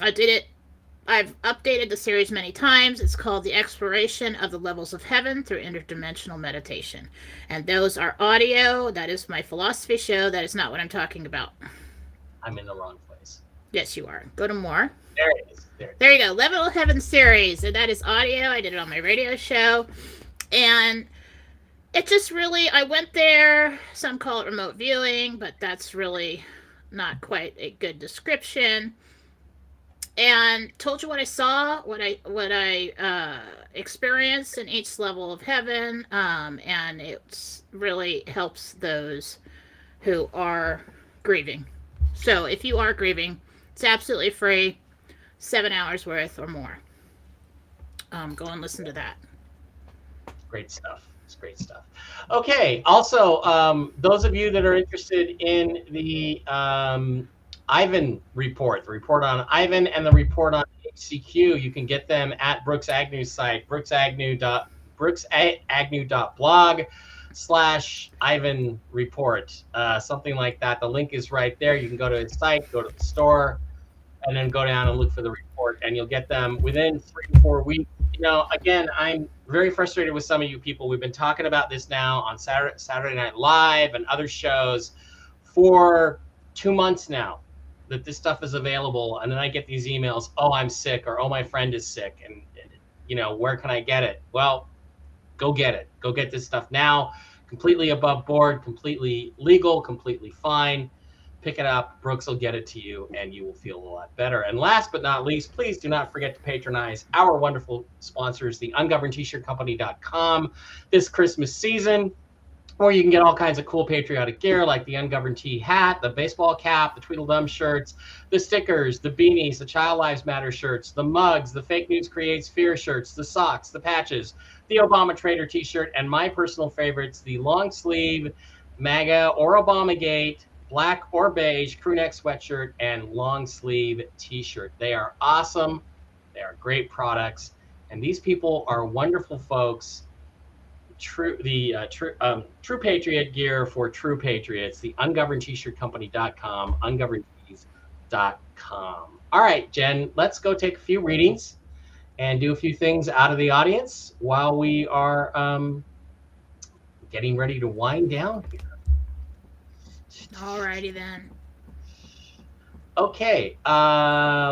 I've updated the series many times. It's called The Exploration of the Levels of Heaven Through Interdimensional Meditation. And those are audio. That is my philosophy show. That is not what I'm talking about. I'm in the wrong place. Yes, you are. Go to more. There it is. There you go. Level of Heaven series. And that is audio. I did it on my radio show. And It just really, I went there. Some call it remote viewing, but that's really not quite a good description. And told you what I saw, what I experienced in each level of heaven, and it really helps those who are grieving. So if you are grieving, it's absolutely free, 7 hours worth or more. Go and listen to that. Great stuff. It's great stuff. Okay. Also, those of you that are interested in the Ivan report, the report on Ivan and the report on HCQ, you can get them at Brooks Agnew's site, brooksagnew.blog/Ivan report, something like that. The link is right there. You can go to his site, go to the store, and then go down and look for the report, and you'll get them within 3 to 4 weeks. You know, again, I'm very frustrated with some of you people. We've been talking about this now on Saturday Night Live and other shows for 2 months now, that this stuff is available. And then I get these emails, oh, I'm sick, or oh, my friend is sick. And, you know, where can I get it? Well, go get it. Go get this stuff now. Completely above board, completely legal, completely fine. Pick it up. Brooks will get it to you, and you will feel a lot better. And last but not least, please do not forget to patronize our wonderful sponsors, the ungovernedtshirtcompany.com, this Christmas season, or you can get all kinds of cool patriotic gear like the Ungoverned Tee hat, the baseball cap, the Tweedledum shirts, the stickers, the beanies, the Child Lives Matter shirts, the mugs, the Fake News Creates Fear shirts, the socks, the patches, the Obama Trader t-shirt, and my personal favorites, the long sleeve MAGA or Obamagate black or beige crew neck sweatshirt and long sleeve t-shirt. They are awesome. They are great products. And these people are wonderful folks. True Patriot gear for true patriots, the ungovernedtshirtcompany.com, ungovernedtees.com. All right, Jen, let's go take a few readings and do a few things out of the audience while we are getting ready to wind down here. Alrighty then. Okay,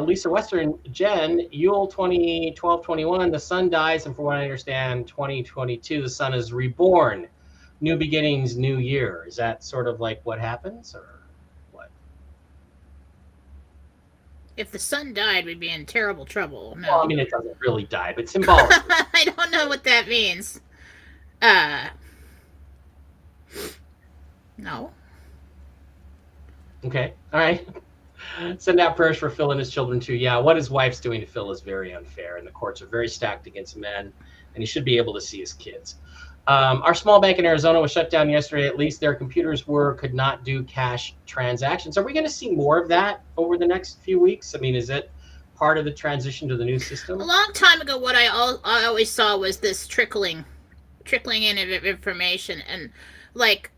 Lisa Western, Jen, Yule 2012-21, the sun dies, and from what I understand, 2022, the sun is reborn. New beginnings, new year. Is that sort of like what happens, or what? If the sun died, we'd be in terrible trouble. No. Well, I mean, it doesn't really die, but symbolically. I don't know what that means. No. Okay, all right. Send out prayers for Phil and his children too. Yeah, what his wife's doing to Phil is very unfair, and the courts are very stacked against men, and he should be able to see his kids. Our small bank in Arizona was shut down yesterday. At least their computers could not do cash transactions. Are we going to see more of that over the next few weeks? I mean, is it part of the transition to the new system? A long time ago, what I always saw was this trickling in of information, and like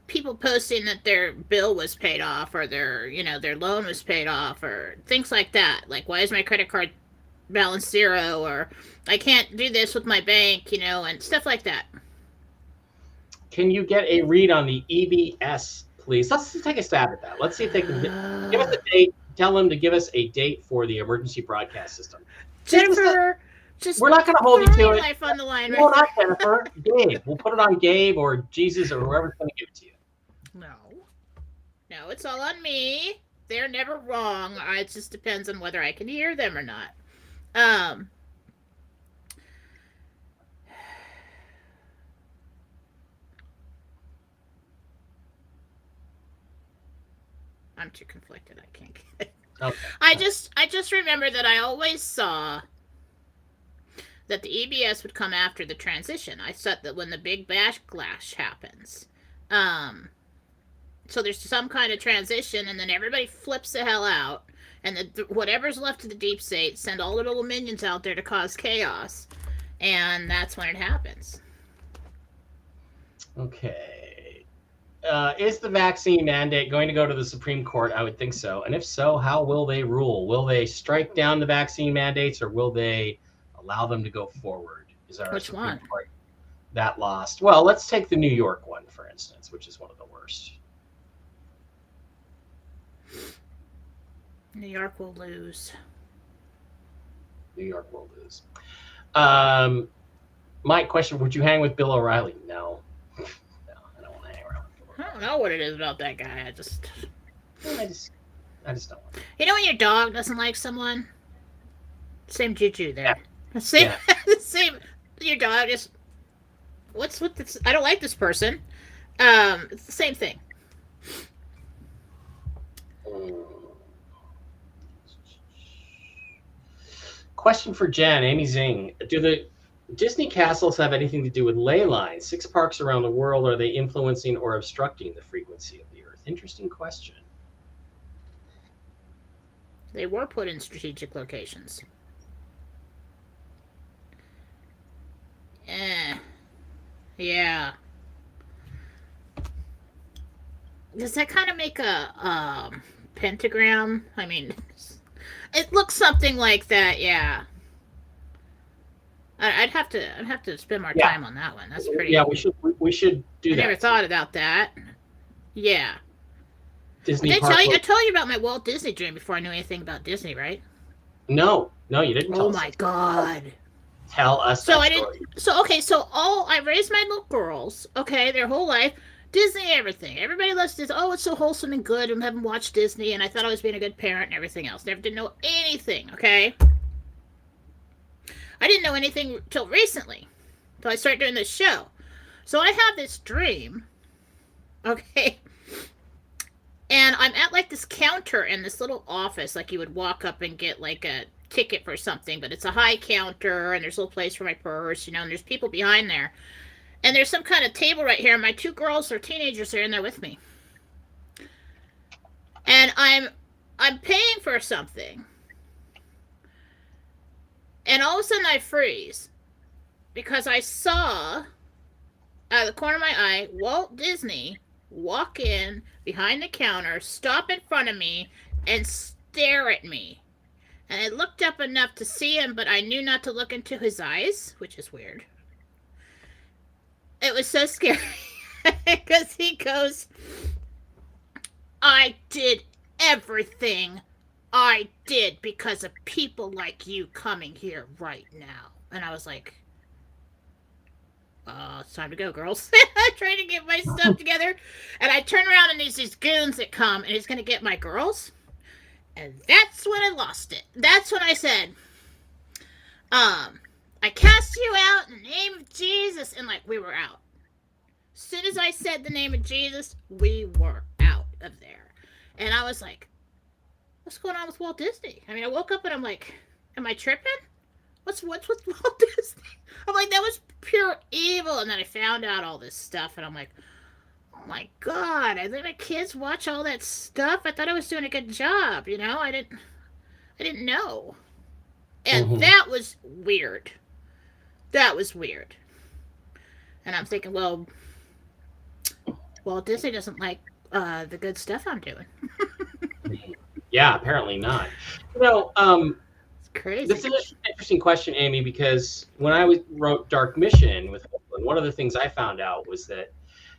people posting that their bill was paid off, or their loan was paid off, or things like that. Like, why is my credit card balance 0, or I can't do this with my bank, and stuff like that. Can you get a read on the EBS, please? Let's take a stab at that. Let's see if they can give us a date. Tell them to give us a date for the emergency broadcast system. Jennifer, we're not going to hold you to it. Life on the line, right? No, not Jennifer. Gabe. We'll put it on Gabe or Jesus or whoever's going to give it to you. No, it's all on me. They're never wrong. It just depends on whether I can hear them or not. I'm too conflicted. I can't get it. Okay. I just remember that I always saw that the EBS would come after the transition. I said that when the big backlash happens. So there's some kind of transition, and then everybody flips the hell out, and whatever's left of the deep state send all the little minions out there to cause chaos, and that's when it happens. Okay. Is the vaccine mandate going to go to the Supreme Court? I would think so. And if so, how will they rule? Will they strike down the vaccine mandates, or will they allow them to go forward? Which Supreme one? Court that lost? Well, let's take the New York one, for instance, which is one of the worst. New York will lose. New York will lose. Mike, question, would you hang with Bill O'Reilly? No. don't know what it is about that guy. I just don't. You know when your dog doesn't like someone? Same juju there. Yeah. Same. Same. Your dog just. What's with this? I don't like this person. It's the same thing. Question for Jen, Amy Zing. Do the Disney castles have anything to do with ley lines? 6 parks around the world, are they influencing or obstructing the frequency of the Earth? Interesting question. They were put in strategic locations. Yeah. Does that kind of make a pentagram? I mean, it looks something like that. Yeah. I'd have to spend more time on that one. That's pretty. Yeah, we should do that. I never thought about that. Yeah. Disney. I told you about my Walt Disney dream before I knew anything about Disney, right? No, you didn't. Oh my God. Tell us. So I didn't. So okay. So I raised my little girls. Okay, their whole life. Disney, everything. Everybody loves Disney. Oh, it's so wholesome and good, and haven't watched Disney, and I thought I was being a good parent and everything else. Never did know anything, okay? I didn't know anything till recently, till I started doing this show. So I have this dream, okay? And I'm at, like, this counter in this little office, like you would walk up and get, like, a ticket for something, but it's a high counter, and there's a little place for my purse, and there's people behind there. And there's some kind of table right here, and my 2 girls are teenagers there, and they're with me. And I'm paying for something. And all of a sudden I freeze. Because I saw, out of the corner of my eye, Walt Disney walk in behind the counter, stop in front of me, and stare at me. And I looked up enough to see him, but I knew not to look into his eyes, which is weird. It was so scary because he goes, I did everything I did because of people like you coming here right now. And I was like, it's time to go, girls. I'm trying to get my stuff together. And I turn around and there's these goons that come and he's going to get my girls. And that's when I lost it. That's when I said, I cast you out in the name of Jesus, and we were out. As soon as I said the name of Jesus, we were out of there. And I was like, what's going on with Walt Disney? I mean, I woke up and I'm like, am I tripping? What's with Walt Disney? I'm like, that was pure evil. And then I found out all this stuff, and I'm like, oh my God, I let my kids watch all that stuff. I thought I was doing a good job, I didn't know. And that was weird. That was weird. And I'm thinking, well, Disney doesn't like the good stuff I'm doing. Yeah, apparently not. It's crazy. This is an interesting question, Amy, because when I wrote Dark Mission with Oakland, one of the things I found out was that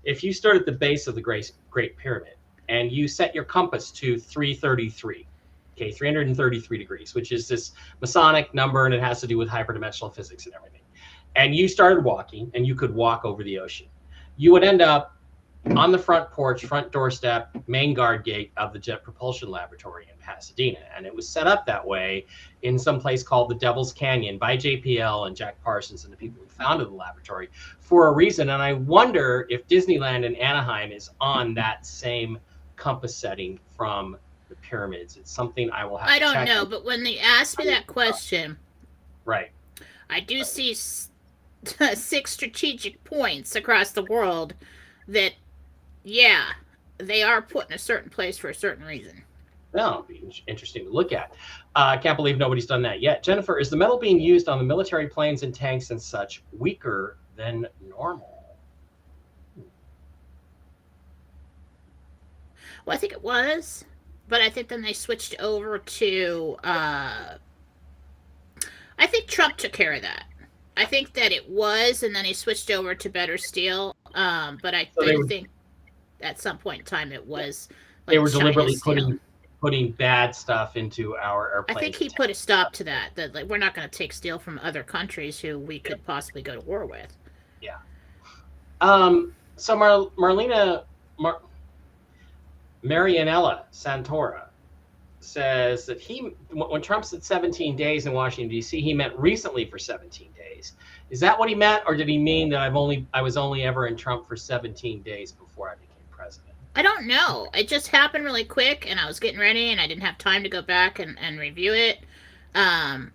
if you start at the base of the Great Pyramid and you set your compass to 333, 333 degrees, which is this Masonic number, and it has to do with hyperdimensional physics and everything. And you started walking, and you could walk over the ocean. You would end up on the front porch, front doorstep, main guard gate of the Jet Propulsion Laboratory in Pasadena. And it was set up that way in some place called the Devil's Canyon by JPL and Jack Parsons and the people who founded the laboratory for a reason. And I wonder if Disneyland in Anaheim is on that same compass setting from the pyramids. It's something I will have to check. I don't know, but when they asked me that question, right, I do see 6 strategic points across the world that, yeah, they are put in a certain place for a certain reason. Well, it'll be interesting to look at. I can't believe nobody's done that yet. Jennifer, is the metal being used on the military planes and tanks and such weaker than normal? Well, I think it was, but I think then they switched over to, I think Trump took care of that. I think that it was, and then he switched over to better steel. But I think at some point in time it was. They were deliberately putting bad stuff into our airplanes. I think he put a stop to that. That we're not going to take steel from other countries who we could possibly go to war with. Yeah. So Marlena Marianella Santora says that when Trump said 17 days in Washington, D.C., he meant recently for 17 days. Is that what he meant, or did he mean that I was only ever in Trump for 17 days before I became president? I don't know. It just happened really quick, and I was getting ready, and I didn't have time to go back and review it. I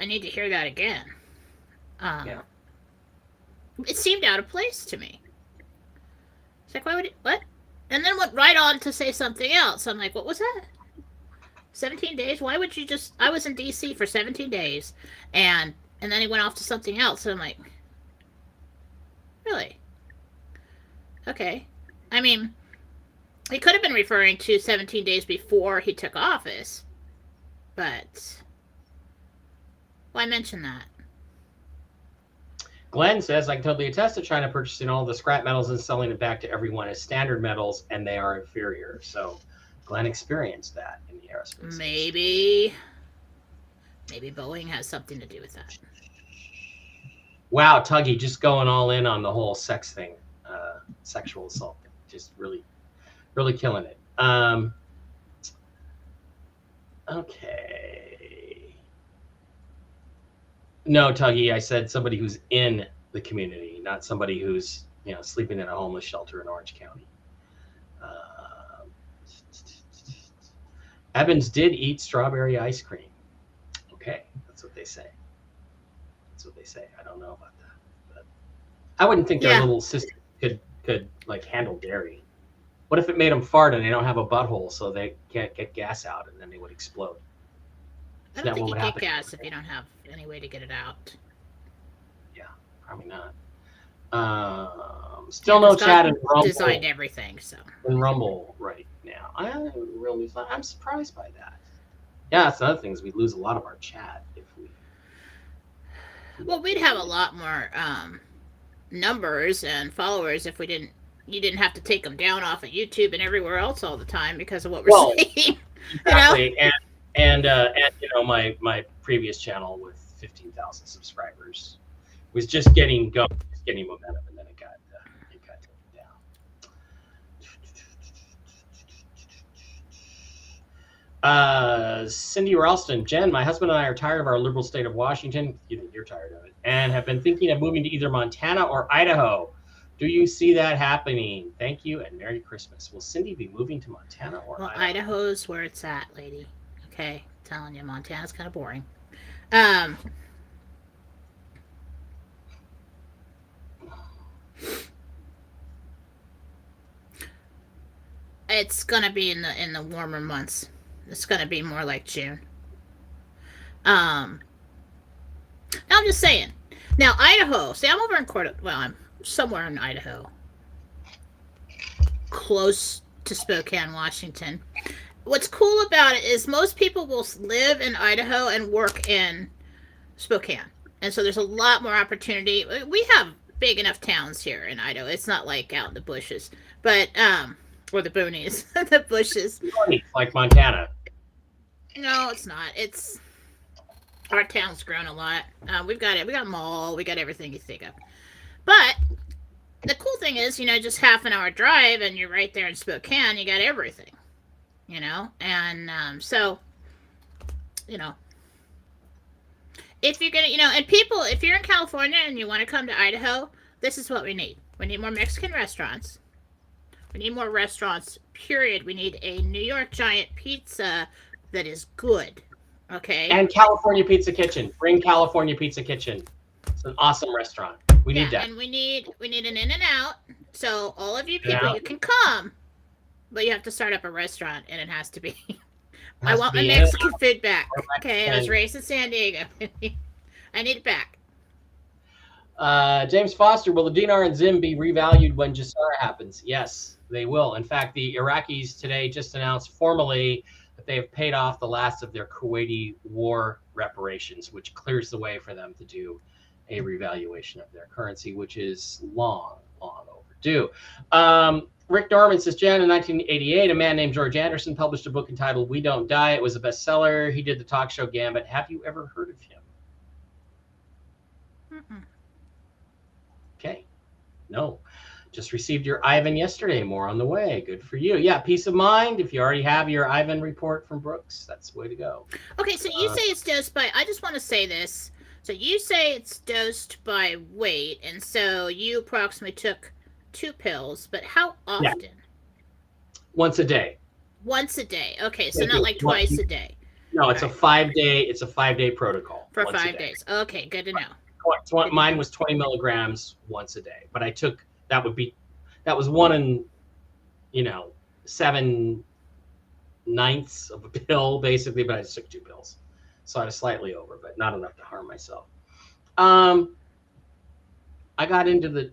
need to hear that again. Yeah. It seemed out of place to me. It's like, why would it, what? And then went right on to say something else. I'm like, what was that? 17 days? Why would you just... I was in D.C. for 17 days, and then he went off to something else. And I'm like, really? Okay. I mean, he could have been referring to 17 days before he took office, but why mention that? Glenn says, I can totally attest to China purchasing all the scrap metals and selling it back to everyone as standard metals, and they are inferior. So Glenn experienced that in the aerospace. Maybe Boeing has something to do with that. Wow, Tuggy just going all in on the whole sex thing, sexual assault thing. Just really, really killing it. Okay. No, Tuggy, I said somebody who's in the community, not somebody who's, sleeping in a homeless shelter in Orange County. Evans did eat strawberry ice cream. Okay, that's what they say. I don't know about that, but I wouldn't think their little sister could like handle dairy. What if it made them fart and they don't have a butthole, so they can't get gas out, and then they would explode? I don't think you get gas if you don't have any way to get it out. Yeah, probably not. Still no chat in Rumble. Designed everything, so. In Rumble right now. I'm surprised by that. Yeah, that's another thing is we lose a lot of our chat if we. Well, we'd have a lot more numbers and followers if you didn't have to take them down off of YouTube and everywhere else all the time because of what we're saying. Exactly, and my previous channel with 15,000 subscribers was just getting going, just getting momentum, and then it got taken down. Cindy Ralston, Jen, my husband and I are tired of our liberal state of Washington. You think you're tired of it, and have been thinking of moving to either Montana or Idaho. Do you see that happening? Thank you, and Merry Christmas. Will Cindy be moving to Montana or Idaho? Idaho's where it's at, lady. Okay, I'm telling you, Montana's kind of boring. It's gonna be in the warmer months. It's gonna be more like June. I'm just saying. Now Idaho. See, I'm over in I'm somewhere in Idaho, close to Spokane, Washington. What's cool about it is most people will live in Idaho and work in Spokane. And so there's a lot more opportunity. We have big enough towns here in Idaho. It's not like out in the bushes, but, or the boonies, the bushes. Like Montana. No, it's not. Our town's grown a lot. We got a mall. We got everything you think of. But the cool thing is, just half an hour drive and you're right there in Spokane. You got everything. And so, if you're gonna, and people, if you're in California and you want to come to Idaho, this is what we need. We need more Mexican restaurants. We need more restaurants, period. We need a New York Giant pizza that is good, okay? And California Pizza Kitchen. Bring California Pizza Kitchen. It's an awesome restaurant. We need that. And we need an In-N-Out. So all of you people, you can come. But you have to start up a restaurant, and it has to be. I want my Mexican food back. Okay, I was raised in San Diego. I need it back. James Foster, will the dinar and Zim be revalued when Jassara happens? Yes, they will. In fact, the Iraqis today just announced formally that they have paid off the last of their Kuwaiti war reparations, which clears the way for them to do a revaluation of their currency, which is long overdue. Rick Norman says, Jan, in 1988, a man named George Anderson published a book entitled We Don't Die. It was a bestseller. He did the talk show Gambit. Have you ever heard of him? Okay. No. Just received your Ivan yesterday. More on the way. Good for you. Yeah, peace of mind. If you already have your Ivan report from Brooks, that's the way to go. Okay, so you say it's dosed by, I just want to say this. So you say it's dosed by weight, and so you approximately took 2 pills, but how often? Yeah. Once a day. Once a day. Okay, so not like twice a day. No, it's a 5-day. It's a 5-day protocol for 5 days. Okay, good to know. Mine was 20 milligrams once a day, but I took that was 1 and 7/9 of a pill basically, but I just took 2 pills, so I was slightly over, but not enough to harm myself. I got into the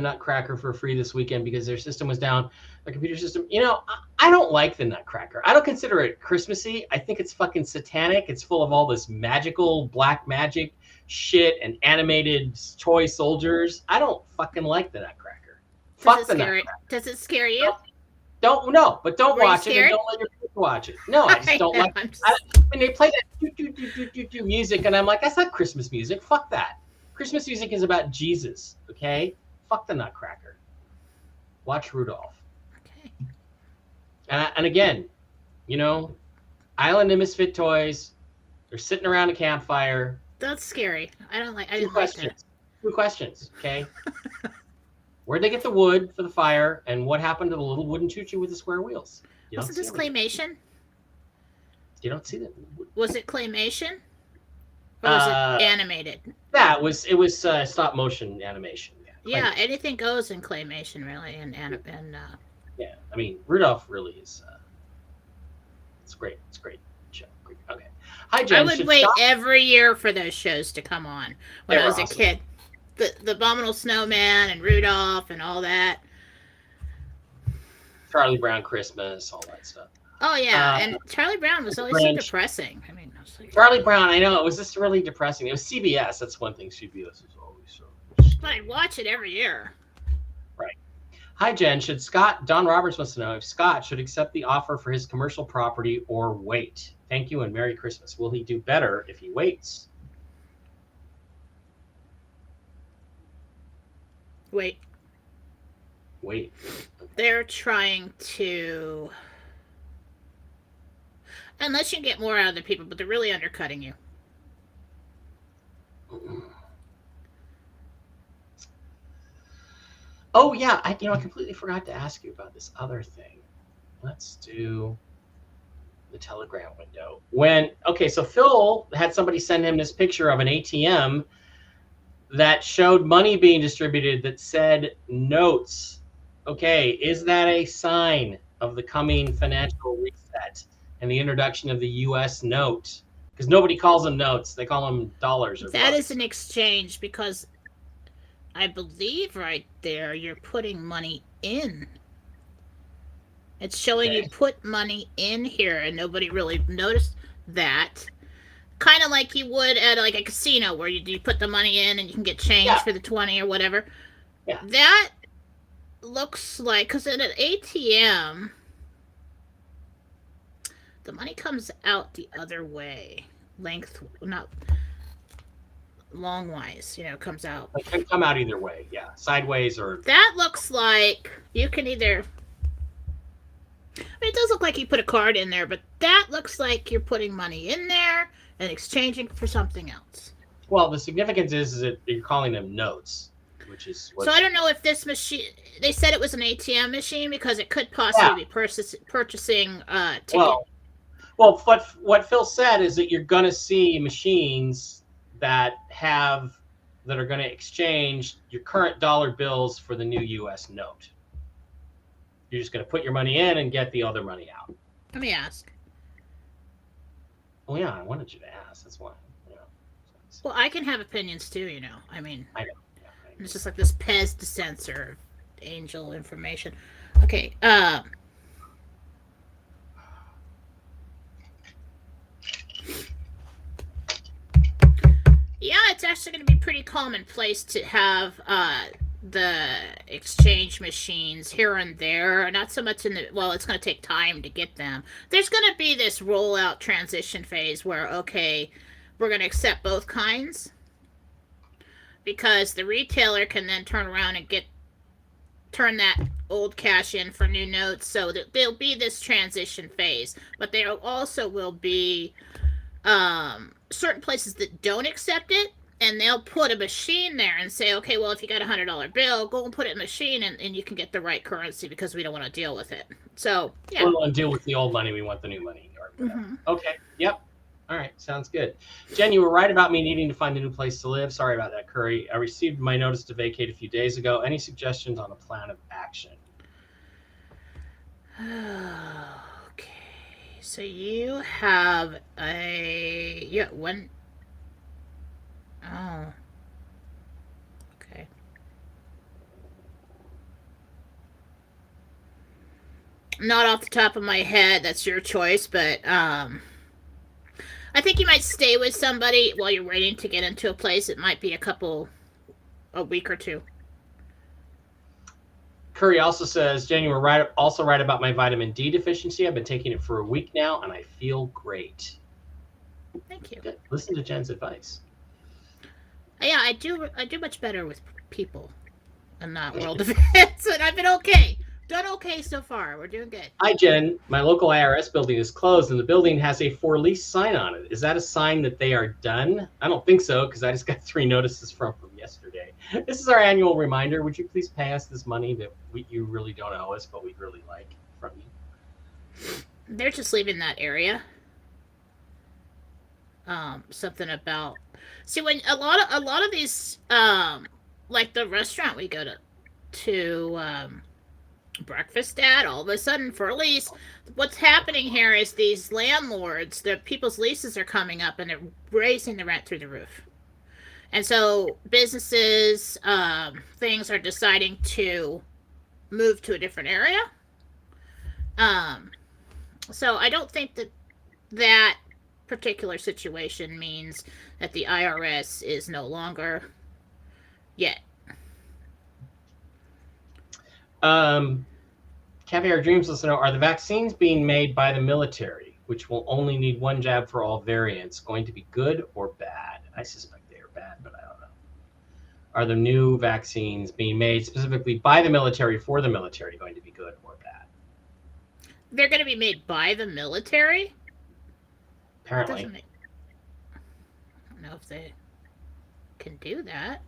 Nutcracker for free this weekend because their system was down, their computer system. I don't like the Nutcracker. I don't consider it Christmassy. I think it's fucking satanic. It's full of all this magical black magic shit and animated toy soldiers. I don't fucking like the Nutcracker. Fuck the Nutcracker. Does it scare you? Don't watch it, and don't let your kids watch it. No, I just don't like it. When they play that do music, and I'm like, that's not Christmas music. Fuck that. Christmas music is about Jesus, okay? Fuck the Nutcracker. Watch Rudolph. Okay. And again, Island of Misfit Toys. They're sitting around a campfire. That's scary. I didn't like that. 2 questions, okay? Where'd they get the wood for the fire, and what happened to the little wooden choo-choo with the square wheels? Wasn't this claymation? You don't see that. Was it claymation? Or was it animated? Yeah, it was stop motion animation. Yeah, anything goes in claymation, really, and yeah, I mean Rudolph really is. It's great. It's great show. Okay. Hi, Jen. I would wait every year for those shows to come on when I was a kid. The Abominable Snowman and Rudolph and all that. Charlie Brown Christmas, all that stuff. Oh yeah, and Charlie Brown was always so depressing. I mean, Charlie Brown, I know it was just really depressing. It was CBS. That's one thing. CBS is always so. But I'd watch it every year. Right. Hi, Jen. Don Roberts wants to know if Scott should accept the offer for his commercial property or wait. Thank you and Merry Christmas. Will he do better if he waits? Wait. They're trying to, unless you get more out of the people, but they're really undercutting you. Oh yeah, I completely forgot to ask you about this other thing. Let's do the Telegram window. So Phil had somebody send him this picture of an ATM that showed money being distributed that said notes. Okay, is that a sign of the coming financial reset and the introduction of the U.S. note? Because nobody calls them notes; they call them dollars. That is an exchange, because I believe right there you're putting money in. It's showing you put money in here, and nobody really noticed that. Kind of like you would at like a casino where you put the money in and you can get change for the 20 or whatever. Yeah. That looks like, because in an ATM, the money comes out the other way. Not long-wise, comes out. It can come out either way, yeah. Sideways or... That looks like you can either... it does look like you put a card in there, but that looks like you're putting money in there and exchanging for something else. Well, the significance is that you're calling them notes, which is what... So I don't know if this machine... They said it was an ATM machine because it could possibly be purchasing ticket. Well, what Phil said is that you're going to see machines that are going to exchange your current dollar bills for the new U.S. note. You're just going to put your money in and get the other money out. Let me ask. Oh, yeah, I wanted you to ask. That's why. Well, I can have opinions too, I mean, I know. Yeah, it's just like this Pez to censor angel information. Okay. Yeah, it's actually going to be pretty commonplace to have the exchange machines here and there. Not so much it's going to take time to get them. There's going to be this rollout transition phase where, okay, we're going to accept both kinds, because the retailer can then turn around and get turn that old cash in for new notes. So there'll be this transition phase, but there also will be certain places that don't accept it, and they'll put a machine there and say, okay, well, if you got a $100 bill, go and put it in the machine, and you can get the right currency because we don't want to deal with it. So, yeah. We don't want to deal with the old money. We want the new money. Okay. Yep. All right. Sounds good. Jen, you were right about me needing to find a new place to live. Sorry about that, Curry. I received my notice to vacate a few days ago. Any suggestions on a plan of action? Okay. So you have one. Oh. Okay. Not off the top of my head, that's your choice, but I think you might stay with somebody while you're waiting to get into a place. It might be a week or two. Curry also says, Jen, you were right about my vitamin D deficiency. I've been taking it for a week now, and I feel great. Thank you. Good. Listen to Jen's advice. Yeah, I do much better with people and not world events, and I've been okay. Done okay so far. We're doing good. Hi, Jen. My local IRS building is closed, and the building has a for lease sign on it. Is that a sign that they are done? I don't think so, because I just got 3 notices from them yesterday. This is our annual reminder. Would you please pay us this money that you really don't owe us, but we'd really like from you? They're just leaving that area. Something about when a lot of these like the restaurant we go to breakfast at, all of a sudden for a lease, what's happening here is these landlords, the people's leases are coming up and they're raising the rent through the roof. And so businesses, things are deciding to move to a different area. So I don't think that particular situation means that the IRS is no longer yet. Caviar Dreams wants to know, are the vaccines being made by the military, which will only need 1 jab for all variants, going to be good or bad? I suspect they are bad, but I don't know. Are the new vaccines being made specifically by the military for the military going to be good or bad? They're going to be made by the military? Apparently. I don't know if they can do that.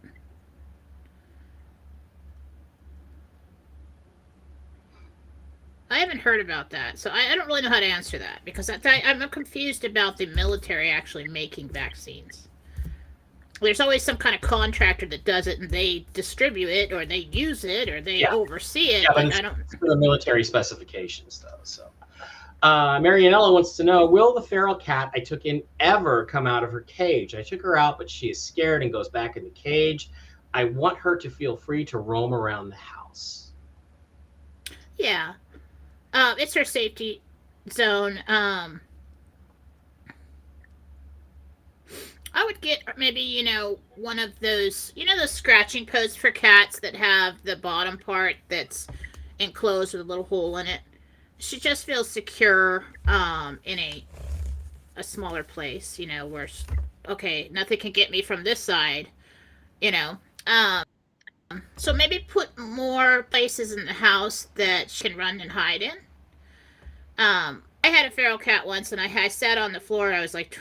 I haven't heard about that, so I don't really know how to answer that, because I'm confused about the military actually making vaccines. There's always some kind of contractor that does it, and they distribute it, or they use it, or they oversee it. Yeah, but it's for the military specifications, though. So, Marianella wants to know, will the feral cat I took in ever come out of her cage? I took her out, but she is scared and goes back in the cage. I want her to feel free to roam around the house. Yeah. It's her safety zone. I would get maybe, one of those, those scratching posts for cats that have the bottom part that's enclosed with a little hole in it. She just feels secure in a smaller place, where, okay, nothing can get me from this side, So maybe put more places in the house that she can run and hide in. I had a feral cat once, and I sat on the floor. I was like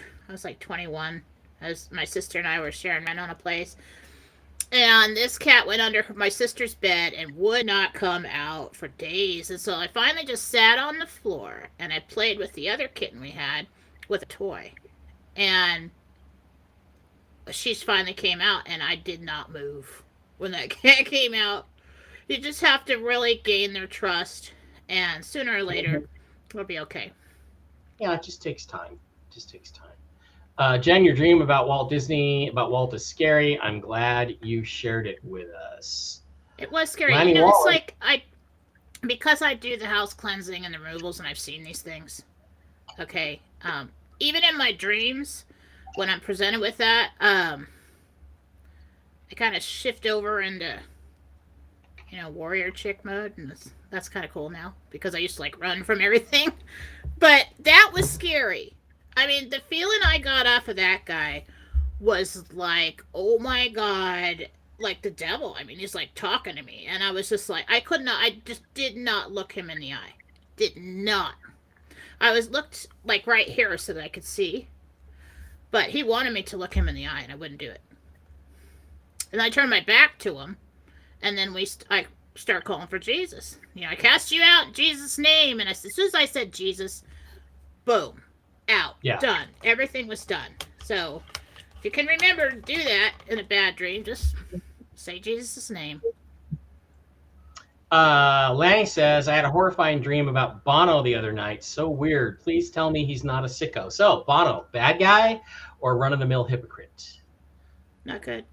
21. As my sister and I were sharing rent on a place, and this cat went under my sister's bed and would not come out for days. And so I finally just sat on the floor, and I played with the other kitten we had with a toy, and she finally came out, and I did not move when that cat came out. You just have to really gain their trust, and sooner or later, it'll be okay. Yeah, it just takes time. Jen, your dream about Walt is scary. I'm glad you shared it with us. It was scary. It's like because I do the house cleansing and the removals, and I've seen these things. Okay. Even in my dreams, when I'm presented with that, I kind of shift over into, warrior chick mode, and that's kind of cool now, because I used to run from everything. But that was scary. I mean, the feeling I got off of that guy was like, oh my God, like the devil. I mean, he's like talking to me, and I was just like, I just did not look him in the eye. Did not. I was looked like right here so that I could see, but he wanted me to look him in the eye, and I wouldn't do it. And I turned my back to him, and then I start calling for Jesus. I cast you out in Jesus' name, and as soon as I said Jesus, boom, out, done. Everything was done. So if you can remember to do that in a bad dream, just say Jesus' name. Lanny says, I had a horrifying dream about Bono the other night. So weird. Please tell me he's not a sicko. So, Bono, bad guy or run-of-the-mill hypocrite? Not good.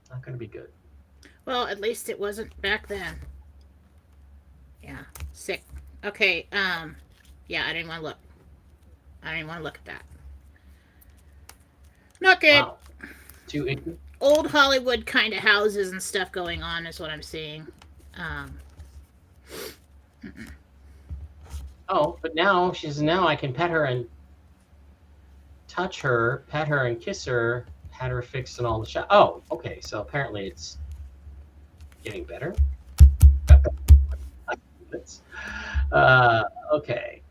Not going to be good. Well, at least it wasn't back then. Yeah, sick. Okay, yeah, I didn't want to look. I didn't want to look at that. Not good. Wow. Too ignorant? Old Hollywood kind of houses and stuff going on is what I'm seeing. Oh, but now now I can pet her and touch her, pet her and kiss her, had her fixed and all the shot. Oh, okay. So apparently it's getting better. Okay.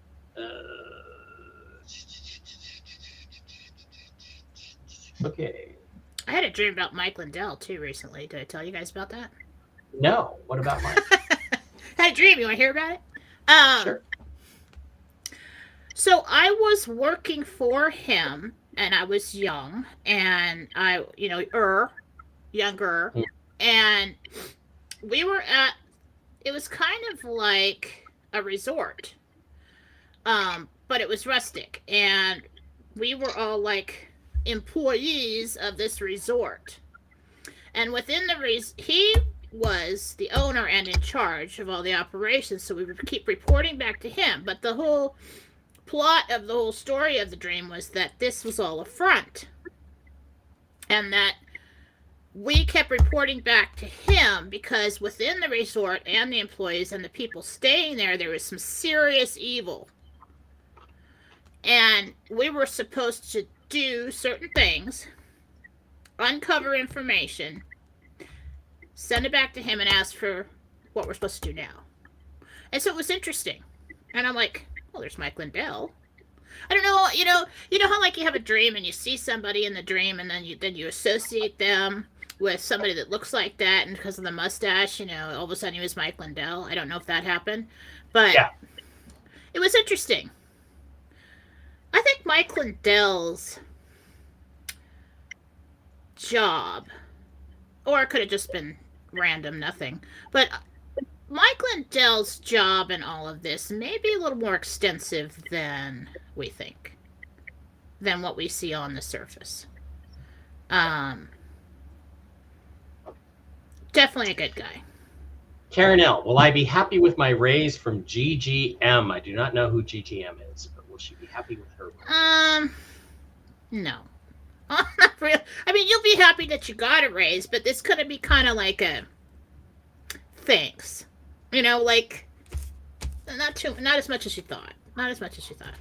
Okay. I had a dream about Mike Lindell too recently. Did I tell you guys about that? No. What about Mike? Had a dream. You want to hear about it? Sure. So I was working for him, and I was young, and younger, and we were it was kind of like a resort, but it was rustic, and we were all like employees of this resort, and within he was the owner and in charge of all the operations, so we would keep reporting back to him. But the whole plot of the whole story of the dream was that this was all a front, and that we kept reporting back to him because within the resort and the employees and the people staying there was some serious evil, and we were supposed to do certain things, uncover information, send it back to him, and ask for what we're supposed to do now. And so it was interesting. And I'm like, well, there's Mike Lindell. I don't know, you know how like you have a dream and you see somebody in the dream, and then you associate them with somebody that looks like that, and because of the mustache, all of a sudden he was Mike Lindell. I don't know if that happened, but yeah. It was interesting. I think Mike Lindell's job, or it could have just been random, nothing, but Mike Lindell's job in all of this may be a little more extensive than we think, than what we see on the surface. Definitely a good guy. Karen L, will I be happy with my raise from GGM? I do not know who GGM is, but will she be happy with her raise? No. Not real. I mean, you'll be happy that you got a raise, but it's going to be kind of like a thanks. Like not as much as you thought. Not as much as you thought.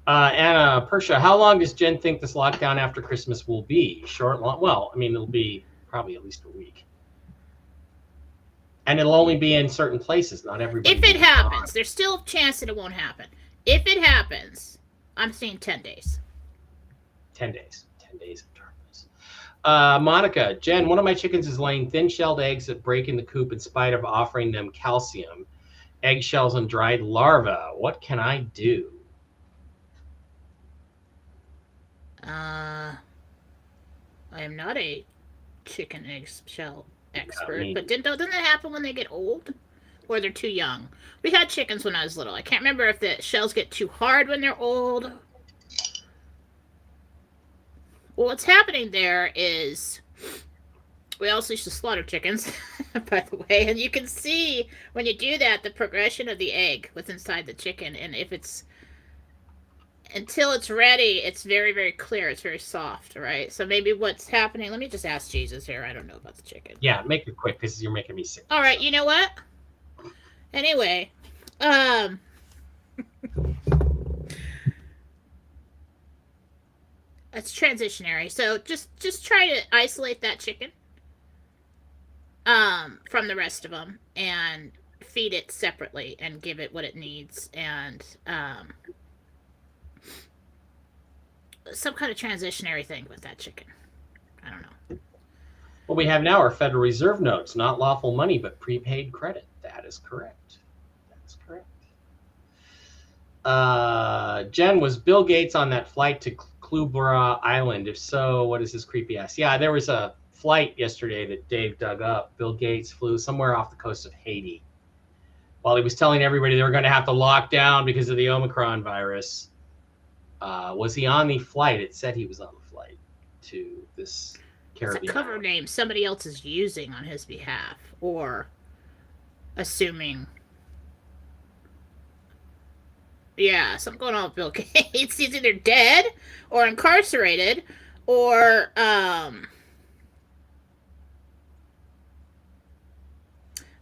Anna Persha, how long does Jen think this lockdown after Christmas will be? Short, long? Well, I mean, it'll be probably at least a week. And it'll only be in certain places, not everybody. If it happens, there's still a chance that it won't happen. If it happens, I'm seeing 10 days. 10 days. 10 days of darkness. Monica, Jen, one of my chickens is laying thin-shelled eggs that break in the coop in spite of offering them calcium, eggshells, and dried larvae. What can I do? I am not a chicken eggshell expert, but doesn't that happen when they get old? Or they're too young? We had chickens when I was little. I can't remember if the shells get too hard when they're old. Well, what's happening there is we also used to slaughter chickens, by the way, and you can see when you do that the progression of the egg what's inside the chicken, and if it's until it's ready, it's very, very clear. It's very soft, right? So maybe what's happening, let me just ask Jesus here. I don't know about the chicken. Yeah, make it quick because you're making me sick. All right, you know what? Anyway, it's transitionary. So just try to isolate that chicken from the rest of them and feed it separately and give it what it needs, and some kind of transitionary thing with that chicken. I don't know. What we have now are Federal Reserve notes, not lawful money, but prepaid credit. That is correct. That's correct. Jen, was Bill Gates on that flight to Clubra Island? If so, what is his creepy ass? Yeah, there was a flight yesterday that Dave dug up. Bill Gates flew somewhere off the coast of Haiti while he was telling everybody they were going to have to lock down because of the Omicron virus. Was he on the flight? It said he was on the flight to this Caribbean. It's a cover name somebody else is using on his behalf, or assuming. Yeah, something going on with Bill Gates. He's either dead or incarcerated, or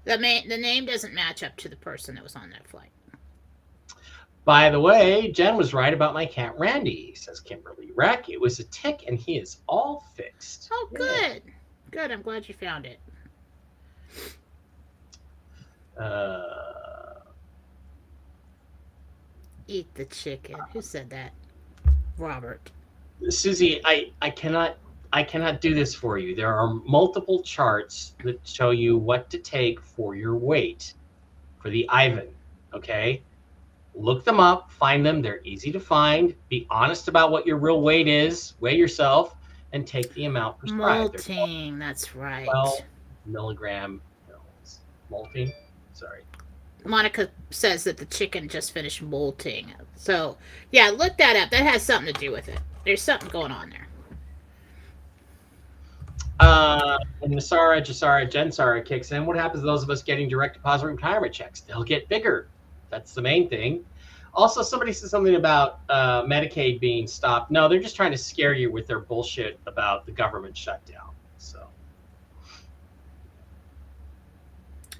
the name doesn't match up to the person that was on that flight. By the way, Jen was right about my cat Randy, says Kimberly Reck. It was a tick, and he is all fixed. Oh, good. Yeah. Good. I'm glad you found it. Eat the chicken. Who said that? Robert. Susie, I cannot do this for you. There are multiple charts that show you what to take for your weight for the Ivan, okay? Look them up, find them. They're easy to find. Be honest about what your real weight is. Weigh yourself and take the amount prescribed. Molting, that's right. 12 milligram pills. Molting? Sorry. Monika says that the chicken just finished molting. So, yeah, look that up. That has something to do with it. There's something going on there. When Jensara kicks in, what happens to those of us getting direct deposit retirement checks? They'll get bigger. That's the main thing. Also, somebody said something about Medicaid being stopped. No, they're just trying to scare you with their bullshit about the government shutdown. So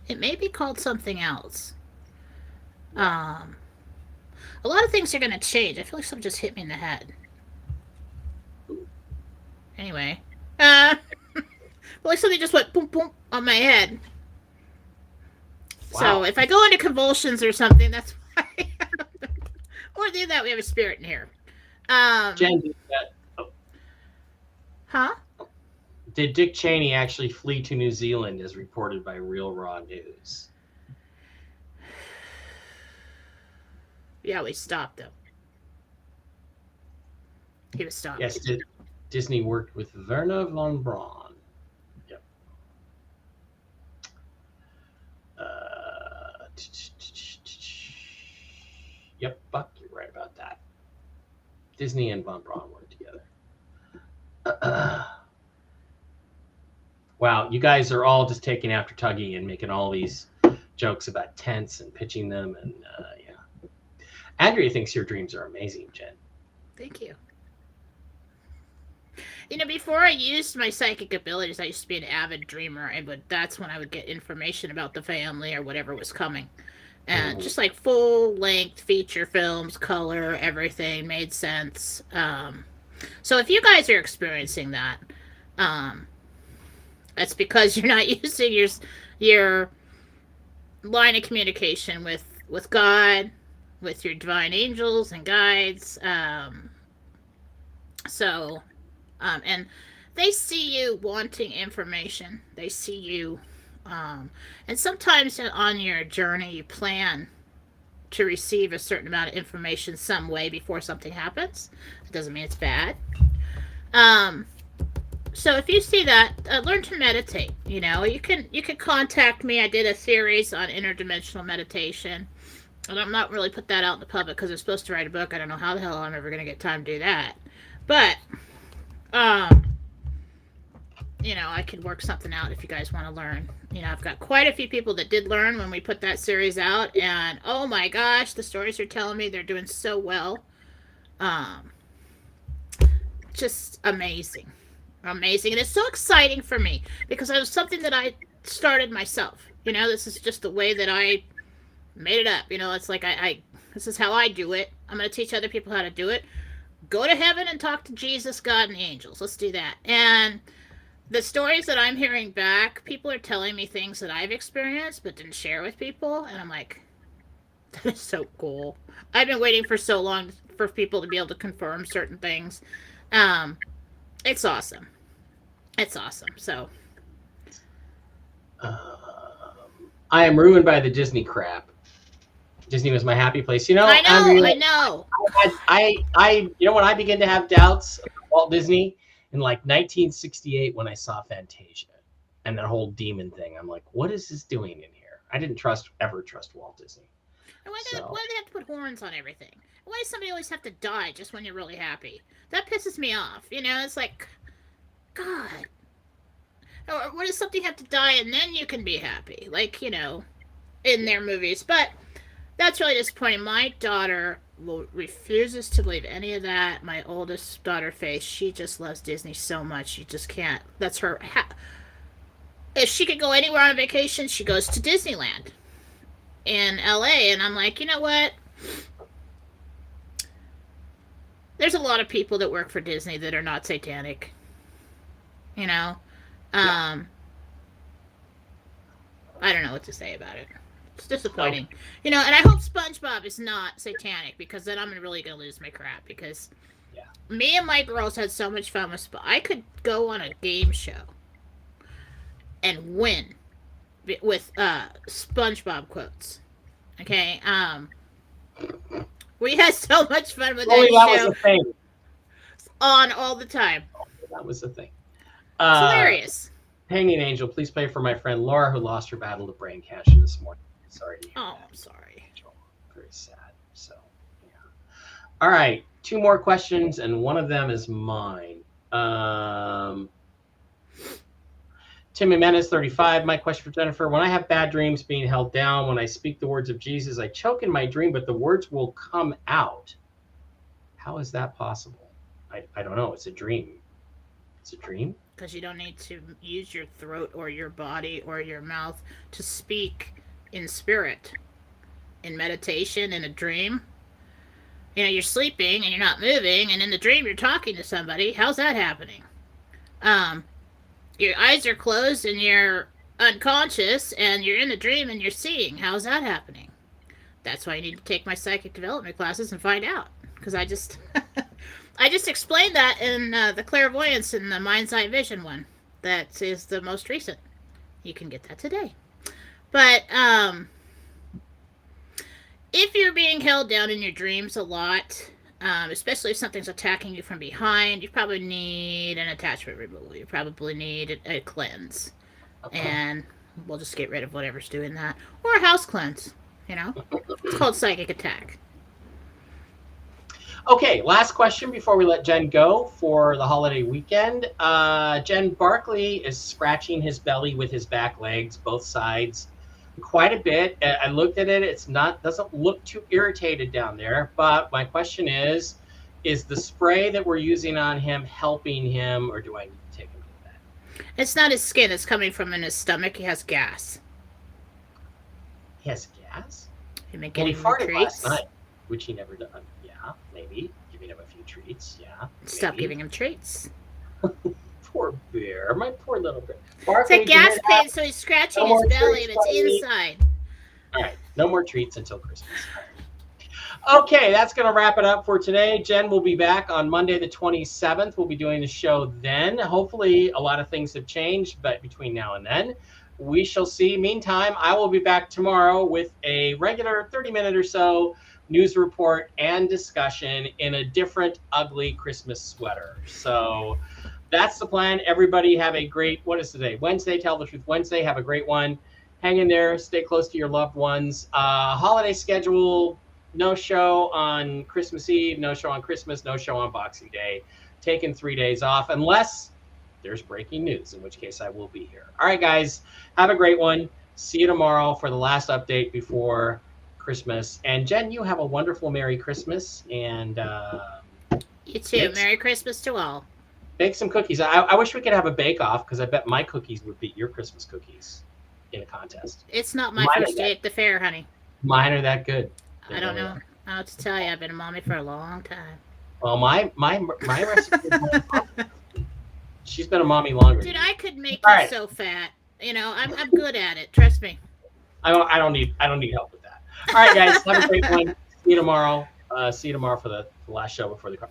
it may be called something else. A lot of things are going to change. I feel like something just hit me in the head. Anyway, like something just went boom boom on my head. Wow. So if I go into convulsions or something, that's why. Or do that, we have a spirit in here. Jen, huh? Did Dick Cheney actually flee to New Zealand as reported by Real Raw News? Yeah, we stopped him. He was stopped. Yes, Disney worked with Werner von Braun. Yep. Yep, Buck, you're right about that. Disney and von Braun worked together. Wow, you guys are all just taking after Tuggy and making all these jokes about tents and pitching them, and yeah. Andrea thinks your dreams are amazing, Jen. Thank you. You know, before I used my psychic abilities, I used to be an avid dreamer, and that's when I would get information about the family or whatever was coming. And just like full-length feature films, color, everything made sense. So if you guys are experiencing that, that's because you're not using your line of communication with God, with your divine angels and guides. And they see you wanting information. They see you. And sometimes on your journey, you plan to receive a certain amount of information some way before something happens. It doesn't mean it's bad. So if you see that, learn to meditate. You know, you can contact me. I did a series on interdimensional meditation, and I'm not really put that out in the public because I'm supposed to write a book. I don't know how the hell I'm ever going to get time to do that. But, you know, I could work something out if you guys want to learn. You know, I've got quite a few people that did learn when we put that series out, and oh my gosh, the stories are telling me they're doing so well. Just amazing. Amazing. And it's so exciting for me because it was something that I started myself. You know, this is just the way that I made it up. You know, it's like I this is how I do it. I'm going to teach other people how to do it. Go to heaven and talk to Jesus, God, and the angels. Let's do that. And the stories that I'm hearing back, people are telling me things that I've experienced but didn't share with people. And I'm like, that is so cool. I've been waiting for so long for people to be able to confirm certain things. It's awesome. It's awesome. So. I am ruined by the Disney crap. Disney was my happy place. You know, I know. Andrea, I know. You know, when I began to have doubts of Walt Disney in like 1968 when I saw Fantasia and that whole demon thing, I'm like, what is this doing in here? I didn't ever trust Walt Disney. And why do they have to put horns on everything? Why does somebody always have to die just when you're really happy? That pisses me off. You know, it's like, God. Or why does something have to die and then you can be happy? Like, you know, in their movies. But that's really disappointing. My daughter refuses to believe any of that. My oldest daughter, Faith, she just loves Disney so much. She just can't. That's her. If she could go anywhere on vacation, she goes to Disneyland in LA. And I'm like, you know what? There's a lot of people that work for Disney that are not satanic. You know? I don't know what to say about it. It's disappointing. You know, and I hope SpongeBob is not satanic, because then I'm really going to lose my crap, because me and my girls had so much fun with I could go on a game show and win with SpongeBob quotes. Okay? We had so much fun with that show. Was a thing. On all the time. That was the thing. It's hilarious. Hanging Angel, please pray for my friend Laura, who lost her battle to brain cancer this morning. Sorry. Oh, I'm sorry. Angel. Very sad. So, yeah. All right. 2 more questions, and one of them is mine. Tim Jimenez, 35. My question for Jennifer. When I have bad dreams being held down, when I speak the words of Jesus, I choke in my dream, but the words will come out. How is that possible? I don't know. It's a dream. It's a dream? Because you don't need to use your throat or your body or your mouth to speak in spirit. In meditation, in a dream. You know, you're sleeping and you're not moving, and in the dream you're talking to somebody. How's that happening? Your eyes are closed and you're unconscious, and you're in the dream and you're seeing. How's that happening? That's why I need to take my psychic development classes and find out. Because I just... I just explained that in the clairvoyance in the Mind's Eye Vision one. That is the most recent. You can get that today. But if you're being held down in your dreams a lot, especially if something's attacking you from behind, you probably need an attachment removal. You probably need a cleanse. Okay. And we'll just get rid of whatever's doing that. Or a house cleanse, you know. It's called psychic attack. Okay, last question before we let Jen go for the holiday weekend. Jen Barkley is scratching his belly with his back legs, both sides, quite a bit. I looked at it. It's doesn't look too irritated down there. But my question is the spray that we're using on him helping him, or do I need to take him to that? It's not his skin. It's coming from in his stomach. He has gas. He has gas? He farted last night, which he never done. Maybe giving him a few treats. Stop giving him treats. Poor bear, my poor little bear. It's a gas pain, so he's scratching his belly, but it's inside. All right, no more treats until Christmas. Okay, that's going to wrap it up for today. Jen will be back on Monday the 27th. We'll be doing the show then. Hopefully, a lot of things have changed, but between now and then, we shall see. Meantime, I will be back tomorrow with a regular 30-minute or so news report and discussion in a different ugly Christmas sweater. So that's the plan. Everybody have a great, what is today? Wednesday, Tell the Truth Wednesday. Have a great one. Hang in there. Stay close to your loved ones. Holiday schedule, no show on Christmas Eve, no show on Christmas, no show on Boxing Day. Taking 3 days off, unless there's breaking news, in which case I will be here. All right, guys. Have a great one. See you tomorrow for the last update before Christmas. And Jen, you have a wonderful Merry Christmas, and you too. Merry Christmas to all. Bake some cookies. I wish we could have a bake-off, because I bet my cookies would beat your Christmas cookies in a contest. It's not my first day at the fair, honey. Mine are that good. I don't know how to tell you. I've been a mommy for a long time. Well, my recipe is my mom. She's been a mommy longer. Dude, I could make All you right. so fat. You know, I'm good at it. Trust me. I don't need help with that. All right, guys, have a great one. See you tomorrow. See you tomorrow for the last show before the